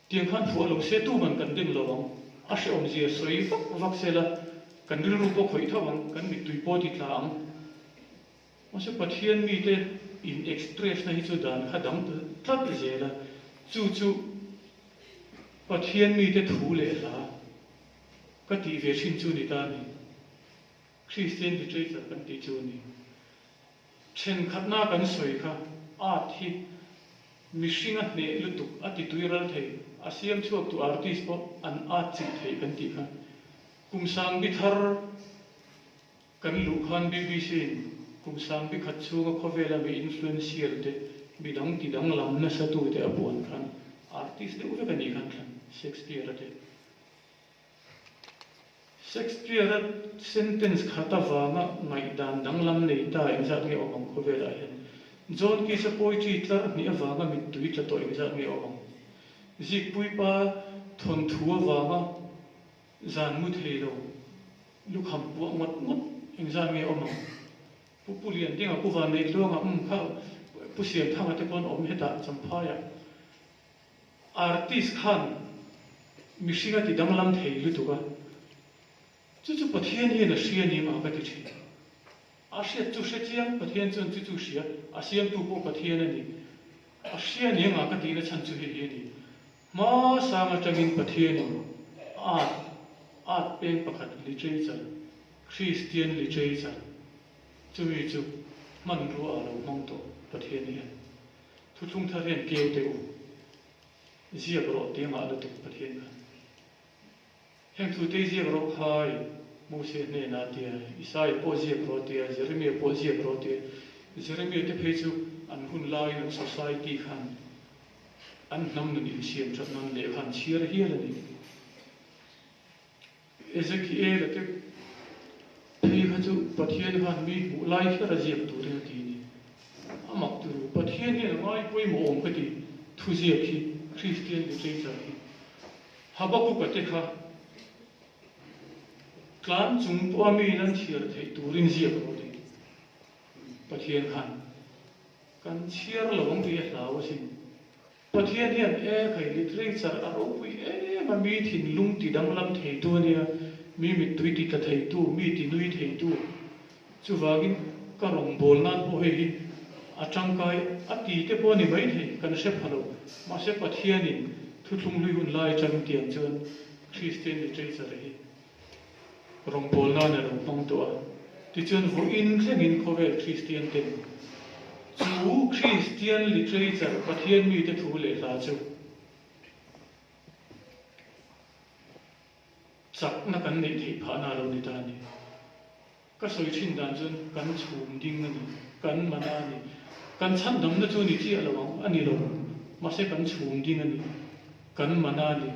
เตียงขันหัวเราเสียตู้มันกันเดิมระวังอาเสียมเสียสวยฟักเสละกันดูรูปก็คุยทวังกันมีตุยปอติดหลังอาเสียปะเทียนมีแต่อินเอ็กซ์เพรสในจุดนั้นขัดดังทัดเจละจู่ปะเทียนมีแต่ถูเละละก็ตีเวชินจูนิตานี่คริสเตียนที่ใจจัดกันตีจูนี่ เช่นขัดหน้ากันสวยค่ะอาทิมิชิงเนลุตุอาทิตุยรัลเทอาเซียมช่วงตัวอาร์ติสต์อันอาจิตเทกันติค่ะกุมสังบิทาร์กันลูกฮันบีบีซีกุมสังบิขัดชูงก็เวลามีอินฟลูเอนเซียร์เดบิดังติดังลำนัสตูเดอปวนคันอาร์ติสต์เดอุเวกันอีกันคันเซ็กซ์เปียร์เดเซ็กซ์เปียร์เซนเทนส์ขัดตาวานะไม่ดันดังลำในตาอินจักเงี้ยออกก็เวลาเห็นจอนกิสปอยจีตลาร์นี่วางมิดตุยตละตัวอินจักเงี้ยออกจิกปุยป้าทนทัววางจานมุดเฮโร่ลูกคำปวดหมดอินจักเงี้ยออกผู้เรียนที่เขาผู้ฟังในตัวเขาผู้เสียงทางอัตโกนอมเหตุจำพายอาร์ติสขันมิชิกาติดังลำเทยลุตุกะจู่ๆประเทศนี้นะเสียนี่มาก็ติดอาเซียนจู่เสียงประเทศจนจู่เสียอาเซียนตู้พวกประเทศนั่นนี่อาเซียนนี่มาก็ติดนะฉันจู่เฮียนี่มาสร้างจังอินประเทศนี่อาจเป็นประคัดลิเจย์จันคริสเตียนลิเจย์จันจู่มันรู้อะไรมองตัวประเทศนี้ทุกทุ่งทะเลเกี่ยวเดียวเสียบรอดเดียงอะไรตุกประเทศนั้นแห่งทุกที่เสียบรอดใครมูเสเนนาเดียอิสายโพเสียบรอดเดียเจเรมีโพเสียบรอดเดียเจเรมีที่เพจุอันหุ่นลายในสังคมที่ขันอันนำนั่นอินเสียมจัดนั่นเลี้ยขันเชียร์เฮียเลยนี่เอเซคีเอลที่ที่เขาจะประเทศขันมีบุไลที่เราเจียบตัวเรื่องที่นี่อามักตัวประเทศนี้นะไม่คุยมองกันดีทุเจียบที่คริสเตียนหรือเจสันฮับกุกเตค่ะกลางจุงตัวมีนั่นเชียร์ที่ตัวรินเจียบเราดีประเทศขันกันเชียร์เราบางทีเราสิประเทศนี้ใครลิทเรเจอร์อารมณ์มันมีถิ่นลุงติดังลำเทตัวเนี่ยมีมิตรติดเทตัวมีตินุยเทตัวจู่ว่ากินก็ลงบอลนั่นพอเห็นอาจังกายอาทิตย์พอนี่ไม่เห็นกันเชฟฮัลโหลมาเชฟประเทศนี้ทุกลุงลุยหุ่นลายจังเตียงจนคริสเตียนลิเจย์จะเลยลงบอลนั่นลงฟังตัวที่จนหัวอินเช่นอินเขาเป็นคริสเตียนเต็มจู่คริสเตียนลิเจย์จะประเทศมีแต่ถูเลยราจูสักนักกันในที่ผ่านเราในตอนนี้ก็สวยชินดันจนกันชูมดิ้งนี่กันมานานี่กันชั้นดำนั่นจนนี่ที่อะไรวะอันนี้เรามาเสกกันชูมดิ้งนี่กันมานานี่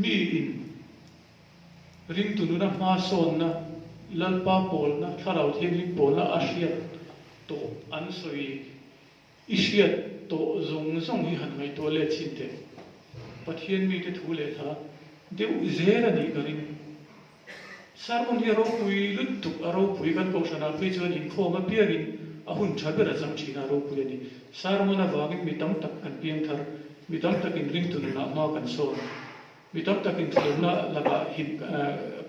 มีอินริงตุนุนะมาโซนนะลัลปาโพลนะถ้าเราเทียบริงโพลนะอาเซียโตอันสวยอิเชียโตซงที่หันไปตัวเล็กชินเตประเทศมีแต่ถูเลยท่าเดี๋ยวเจอนี่กันสารมันที่เราคุยลุดตุกเราคุยกันก็ชนะไปจนอินโคมาเปียกินอาหุ่นชาเบอร์จังชีนาเราคุยนี่สารมันว่ากินมีตั้มตักกันเพียงทาร์มีตั้มตักกินริงตุนนะมากันโซนมีตั้มตักกินตุนนะละบะหิน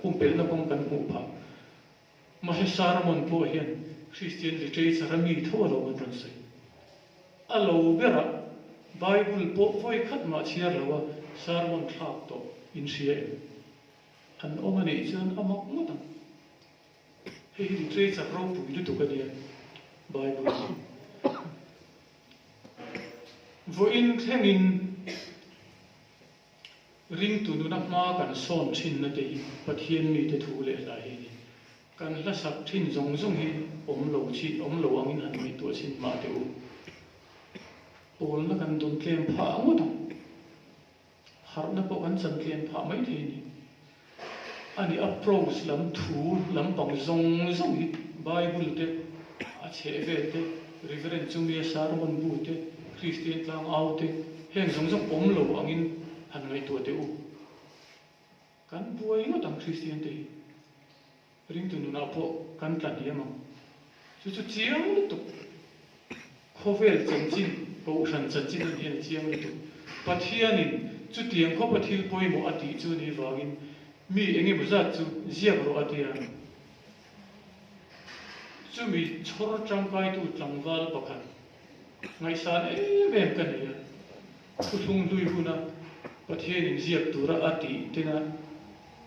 ปุ่มเปิลนะปุ่มกันหูพามาให้สารมันพูดเห็นคริสเตียนลิเจย์สารมีทั่วโลกมันรันใส่อัลโลเบระไบเบิลพูดไว้ขัดมาเชียร์เราว่าสารมันทากโตอินเชียอันโอมันนี่ฉันอามักมุตังเฮ้ยลิเจย์จะเราปุ๋ยดูตุกันเนี่ยไบเบิลว่าอินแค่อินริงตุนุนักมากันซ้อนชินนั่นเองประเทศมีแต่ถูเลยอะไรกันละสักชินจงฮีอมโลชิอมโลอังอินหันมีตัวชินมาเดียวโอลนักกันโดนเกมพามุตังหานักกันสังเกตพาไม่ทีนี่อันนี้ approach ลำถูลำปังจงฮีไบเบิลเตอาเชเวเต reverend จุมีสารมันบูเตคริสเตียนต่างเอาเตเห็นจงอมโลอังอินหันไม่ตัวเดียวกันบัวยังต่างคริสเตียนเตริงตุนุนาพอกันตัดเดียมั้งจู่ๆเจียงลุตุโคเวลจังจินปูชันจังจินเห็นเจียงลุตุปัทยานินจุดเดียงเขาปัทยาปอยโมอดีจูนี่วากินมีเองบุษจู่เจียบรออดียจู่มีชอร์จังไกตุจังวาลปะกันไงสารเวมกันเนี่ยทุกลุงลุยหุ่นนะปัทยานินเจียบตัวอดีเตนะ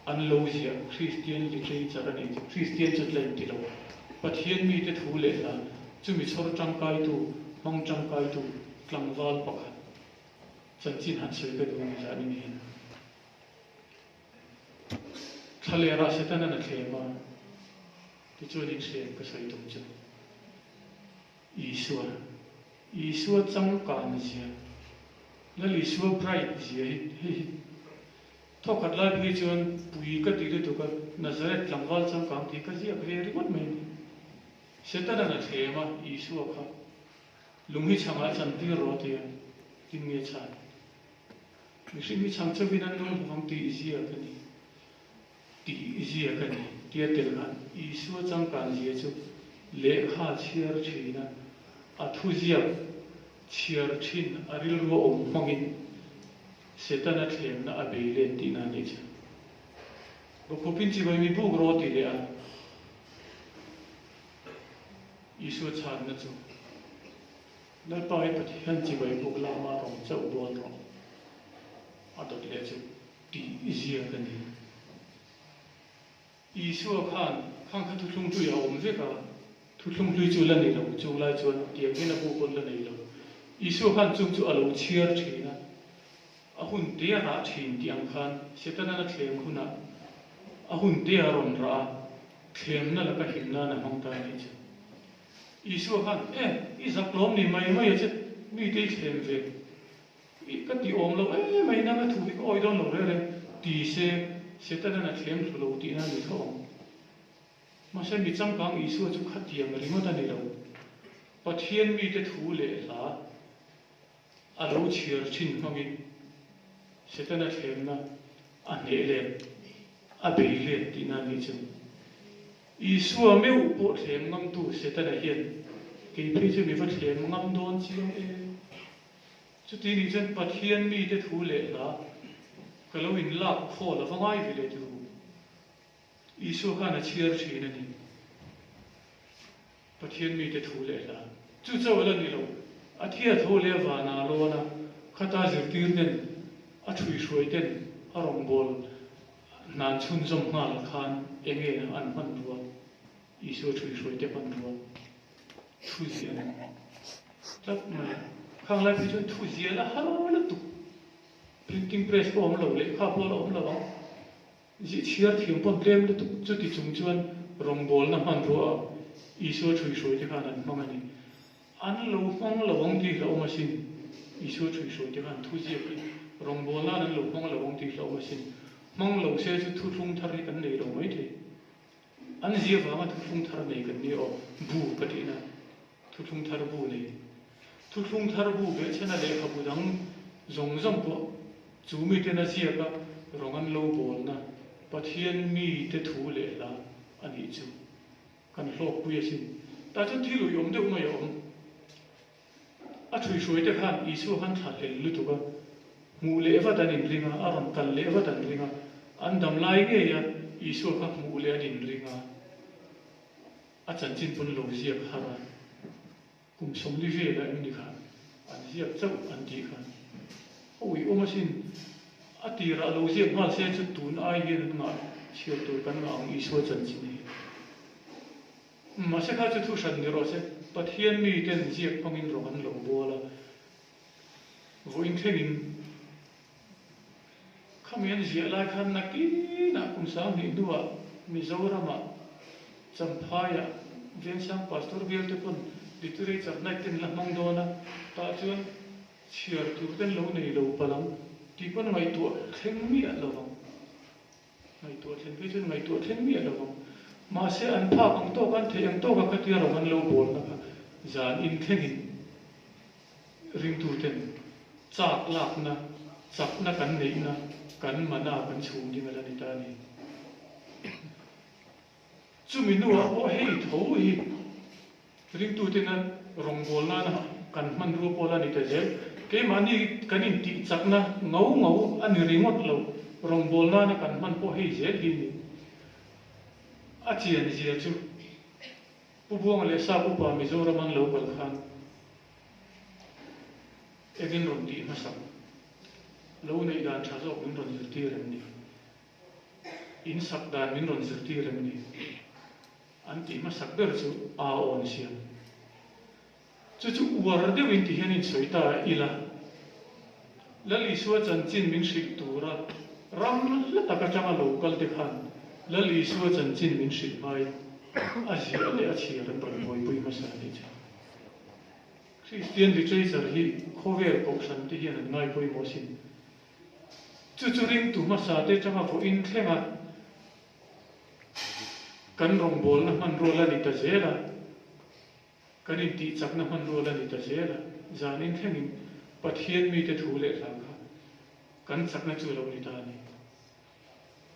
อันโลเซียคริสเตียนลิเจย์จารันคริสเตียนจุดเล่นที่เราประเทศมีแต่ถูเลยนะจ chumi chor tangkai tu mong tangkai tu tlangwal pakhat chanchin han soi ka du ja ni hin thale ra setana na thema ti chu ni se ka soi tum chu Isua changkan zia la li sua bright zia hi thokat la bi chuan pui ka ti tu ka Nazareth tlangwal changkan ti ka zia very good mai setana na thema Isua kha lunghi changa chanti ro ti tin nge cha mi chang cha binan no phang ti zia ka ni ti zia ka ni ti tel kan Isua changkan zia chu le kha chiar thina Athuzia chiar chin aril ro om mangin setana thlem na abele tina ni cha bo khopin chi bai mi bu ro ti le a Isu chan na chu na pai pathian chi bai bu la ma rong chau don ro atot le chu ti zia ka ni Isu khan kha thu thung tu ya om ve ka Thulung lui chu la nei lo chu lai chuan tiang in a bu pon la nei lo Isu khan chu alo chiar thina a hun te ra thin tiang khan setana na thlem khuna a hun te a ron ra thlem na la ka hin na na hong ta ni cha Isu khan I zaklom ni mai che mi te thlem ve I ka ti om lo mai na ma thu ko oi don lo re ti se setana na thlem thu lo ti na ni thong Masa mi changkang Isu chu khatiam ringot ani lo pathian mi te thu le la alo chiar chin hangin setana thlemna ane le abele tina ni chu Isu meu po thlem ngam tu setana hian ke phi chu mi fa thlem ngam don chiang chu ti ni chen pathian mi te thu le la kalo in la kho la vangai vile tu Isu khan a chiar thina ni pathian mi te thu le la chu chaw la ni lo a thia tho le wa na lo na khata zir tir den a thui shroi den a rong bol nan chun zom ngal khan enge an man ruwa Isu thui shroi te man ruwa thu zia tak ma khang la pi chu thu zia la ha la tu printing press ko om lo le kha po lo om lo ji chiar thiam pon tlem le tu chu ti chung chuan rong bol na man ro Isu thui shroi te khan an mangani an lo phong lo wong ti lo ma sin Isu thui shroi te khan thu ji rong bol na an lo phong lo wong ti lo ma sin mang lo se chu thu thung thar kan nei lo mai the an ji wa ma thu thung thar nei kan ni o bu ka ti na thu thung thar bu nei thu thung thar bu be chena le kha bu dang zong zong ko chu mi te na sia ka rong an lo bol na pathian mi te thu le la ani chu kan hlok pu yasin ta chu thilu yom de ma yom a thui shroi te khan Isu han tha hlel lu tu ka mu le va dan in ringa a ron kal le va dan ringa an dam lai ge ya Isu kha mu le din ringa a chan chin pun lo zia khara kum som li ve la ni kha an zia chau an ti kha oi o ma sin a ti ra lo zia ngal se chu tun ai ge na chiar tu kan ang Isu chan chin ma se kha chu thu shan ni ro se pathian mi ten zia pangin ro an lo bola voin thengin khamen zia lai khan na ki na kum sa ni duwa Mizorama Champaya Viensang pastor bial te pun literature na tin la mong dona ta chuan chiar tur ten lo nei lo palam ti pon ngai tu thleng mi a lo ngai tu thleng pe chun ngai tu thleng mi a lo ma se an pha ang to kan the ang to ka ka ti ro man lo bol na ka zan in thengin ring tu ten chak lak na chak na kan nei na kan mana kan chhum ni mala ni ta ni chu mi nu a o hei tho hi ring tu ten rong bol na kan man ru pola ni ta je ke mani kanin ti chak na ngau an ringot lo rong bol na kan man po hei je hi ni a chian zia chu pu buang le sa pu pa Mizoram ang local khan egin ron ti ma sam lo nei dan tha zo min ron zir ti rem ni in sak dan min ron zir ti rem ni an ti ma sak ber chu a on sia chu war de win ti hianin soita ila lali suwa chan chin min shik tura ram la taka changa local te khan lali suwa chan chin min shik mai a zi ale a chi ran ran boi pui ma sa ni cha Christian literature hi khover ko san ti hian ngai pui mo sin chu ring tu ma sa te changa vo in thlenga kan rong bol na man rola ni ta zela kan in ti chak na man rola ni ta zela zanin thengin pathian mi te thu le la kha kan chak na chu lo ni ta ni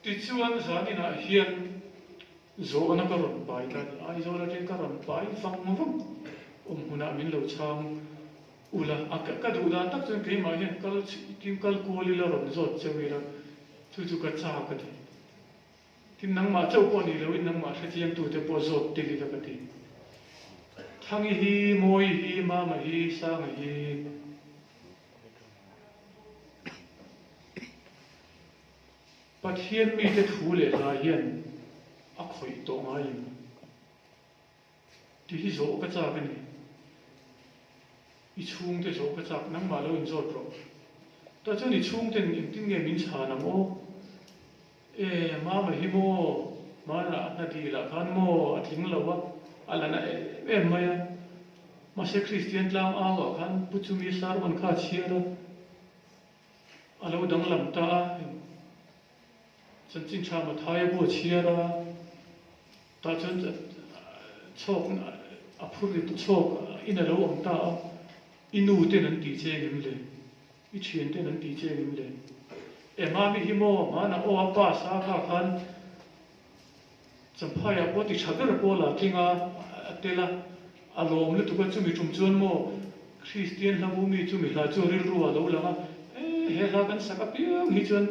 ti chuan zanina hian zo na ka ron pai ka ai zo la ten ka ron pai fang mo vum huna min lo chang ula ka du da tak chen ke ma hian kal tim kal ko li la ron zot chewi la chu ka cha ka ti tin nang ma chau ko ni lo in nang ma thla chiang tu te po zot ti li ka ti thangi hi moi hi ma ma hi sa ma hi pathian mi te thu le la hian a khoi to ngai ti hi zo ka cha ka ni i chung te zo ka chak nang ma lo in zot ro ta chu ni chung ten in tin nge min cha na mo ma ma hi mo ma na di la khan mo a thing lo wa ala na ma ya ma se Christian tlang a wa khan pu chu mi sar man kha chiara alo dang lam ta chan chin cha ma thai bo chiara ta chun chok a phur ri tu chok in a lo om ta inu te nan ti che ngim le I chien te nan ti che ngim le ma mi hi mo ma na o pa sa kha khan cham phaya po ti chagar po la kinga atela alom le tu ka chu mi chum chuan mo Christian la mu mi chu mi la chu ril ruwa lo la he la kan saka piang hi chuan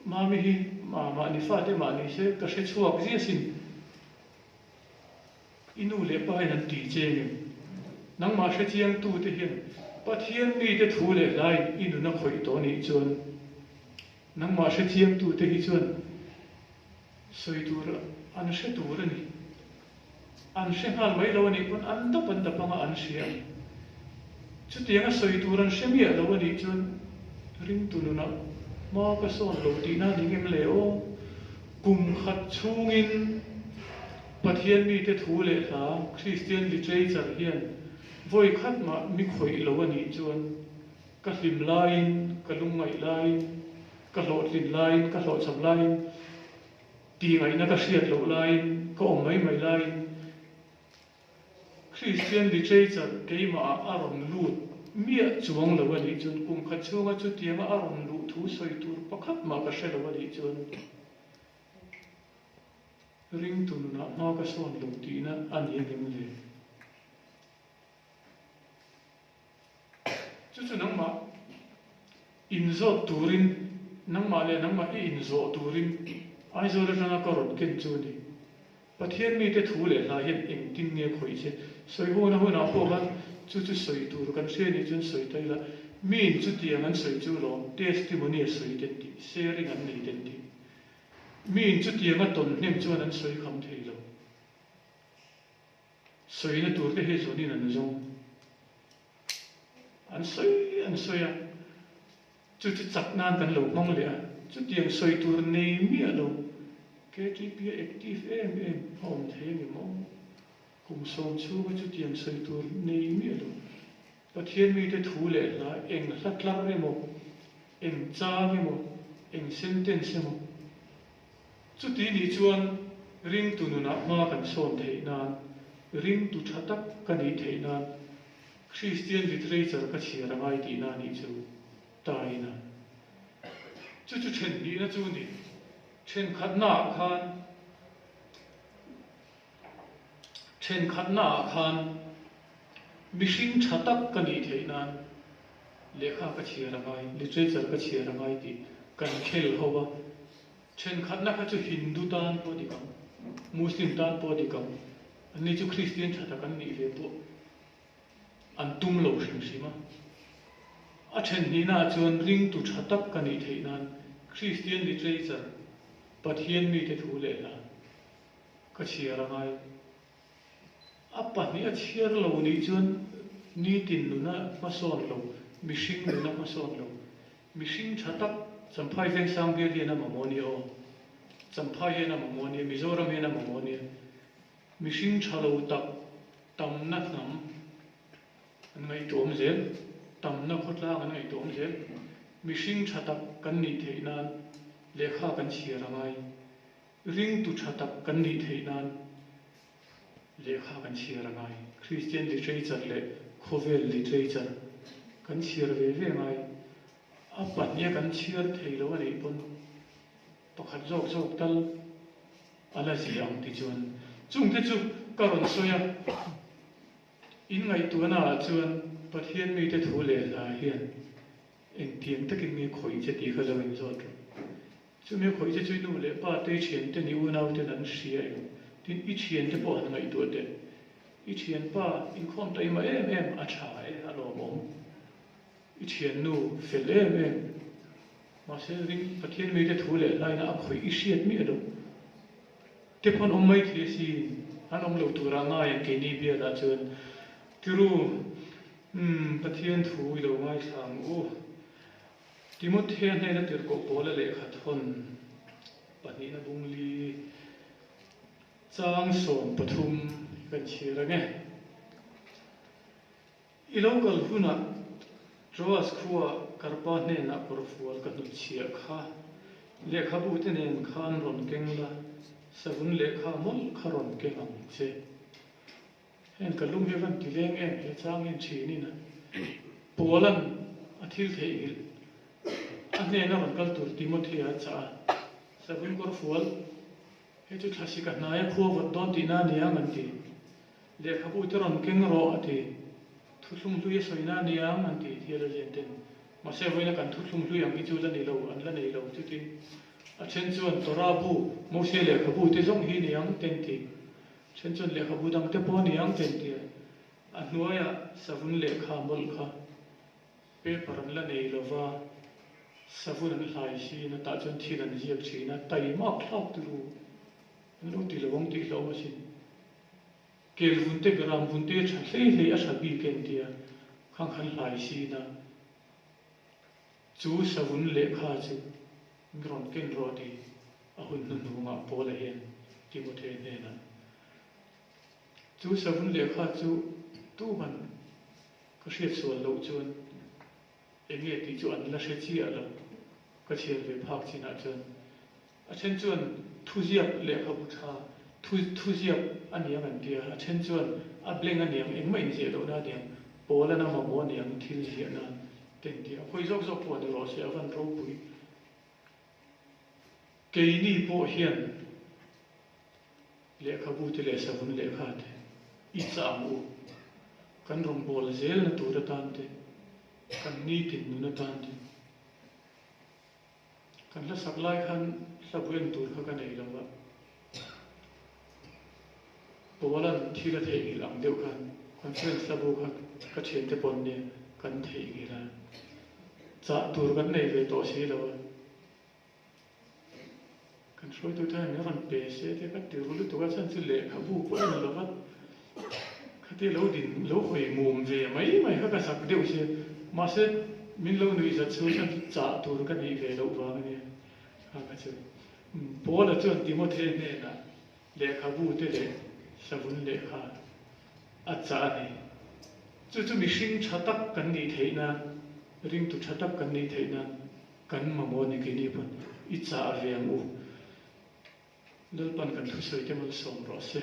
ma mi hi ma ni fa te ma ni se ka she chuak zia sin inu le pa nan ti che ngim nang ma she chiang tu te hian pathian mi te thu le lai inu na khoi to ni chuan nang ma she chiang tu te hi chuan soi tur an she tur ni an she hal mai lo ni kun an ta pan da panga an shia chu tianga soi tur an she mi lo ni chuan ring tu nu na ma ka son lo ti na ni ngem le o kum khat chungin pathian mi te thu le la Christian literature hian voi khat ma mi khoi lo ani chuan ka hlim lain ka lungai lain ka lo tlin lain ka lo cham lain ti ngai na ka hriat lo lain ka om mai lain Christian literature keima a ron lut mia chuang lo ani chuan kum khat chunga chu tianga a ron lu thu soi tur pakhat ma ka hre lo ani chuan ring tu na ma ka son lo ti na ani ngem le chu nang ma in zo turin nang ma le nang ma in zo turin ai zo le na ka ron ken chu ni pathian mi te thu le la hian eng tin nge khoi che soi ho na po kan chu soi tur kan se ni chun soi tai la min chu tiang an soi chu lo testimony soi ten ti sharing an nei ten ti min chu tiang a ton nem chuan an soi kham thei lo soi na tur te he zo ni nan zo an soi a chu chak nan kan lo mong le a chu tiang soi tur nei mi a lo ke ki pi active hom thei ni mo kum som chu chu tiang soi tur nei mi a lo pathian mi te thu le la eng hlat lam re mo eng cha re mo eng sentence mo chu ti ni chuan ring tu nu na ma kan son thei nan ring tu thatak kan ni thei nan Christian literature ka chira mai ti na ni chu tai na chu chen ni na chu ni chen khat na khan machine thatak kan ni thei nan lekha ka chira mai literature ka chira mai ti kan khel howa chen khat na ka chu Hindu tan po di kam Muslim tan po di kam ani chu Christian thatak kan ni ve po an tum lo hring sima a then ni na chuan ring tu thatak kan ni thei nan Christian literature pathian mi te thu le la ka chiar ngai a pa ni a chiar lo ni chuan ni tin nu na ma son lo mishing nu na ma son lo mishing thatak champhai veng sang bia li na mamoni o champhai he na mamoni mizoram he na mamoni mishing chalo tak tam na nam ngai tom zel tam na khotla ngai tom zel mishing thatak kan ni theinan lekha kan chiarangai ring tu thatak kan ni theinan lekha kan chiarangai Christian literature le khovel literature kan chiar ve ve ngai a panya kan chiar theilo ani pon pakhat jok jok tal ala siang ti chuan chung te chu karon soya in ngai tu na chuan pathian mi te thu le la hian en tiang takin mi khoi che ti khala in zot chu mi khoi che chui nu le pa te chen te ni u nau te nan sia tin i chen te po ngai tu te i chen pa in khom tai ma em a tha a lo mom i chen nu fel em ma se ring pathian mi te thu le lai na khoi i siat mi ado te pon om mai thi si an om lo tu ra nga yang ke ni bia da chuan tiru pathian thu i lo ngai thang o Timothy ne na tir ko pole le khat hon pani na bungli chang som pathum kan chira nge I local huna Troas khuwa karpa ne na korfual ka nu chia kha lekha bu te nen khan ron kengla savun lekha mol kharon kengam che hen ka lung hevan tileng em he chang in chini na polan athil thei ane na ron kal tur Timothy a cha savun korfual he chu thasi ka na ya khuwa wat don ti na nia man ti lekha bu te ron keng ro ati thutlung lu ye soina nia man ti thira jenten ma se voina kan thutlung lu yang I chu la nei lo an la nei lo chu tin a chen chuan tora bu mo se lekha bu te jong hi niang ten ti chen chuan lekha bu dang te po niang ten ti a hnuaya savun lekha mol kha paper an la nei lo wa savun an hlai si na ta chuan thil an ziak thina tai mak thlak tu lu an lo ti lawang ti hlo ma sin kel vun te gram vun te tha hlei hlei a tha bi ken tia khang khan hlai si na chu savun lekha chu ngron ken ro ti a hun nu nu nga pole hen Timothy ne na chu savun lekha chu tu man ka hriat sual lo chuan enge ti chu an la hre chi a lo ka chhial ve phak china chuan a chen chuan thuziap lekha bu tha thuziap aniang an tia a chen chuan a bleng aniang engmai je lo na diang pola na ma mo niang thil hi na ten tia khoi jok jok po ni ro se avan ro pui ke ni po hian lekha bu te le savun lekha te I cham u kan rom bol zel na tur tan te kan ni tin nu na tan te kan la saklai khan sabuen tur kha kan ei lo ba polan thila thei gi lang deu khan conference la bu kha ka chen te pon ne kan thei gi la cha tur kan nei ve to si lo kan soi tu ta ne ran pe se te ka ti ru lu tu ka chan chu le kha bu po na lo ba ka te lo din lo hoi mum ve mai ka sak deu se ma se min lo nui za chu chan cha tur ka nei ve lo wa ne ha ka chu pola chu Timothy ne na le kha bu te le savun lekha a cha ne chu mishing thatak kan ni theina ring tu thatak kan ni theina kan mamo ni ke ni pon I cha aviang u lal pan kan thu soi te mal som ro se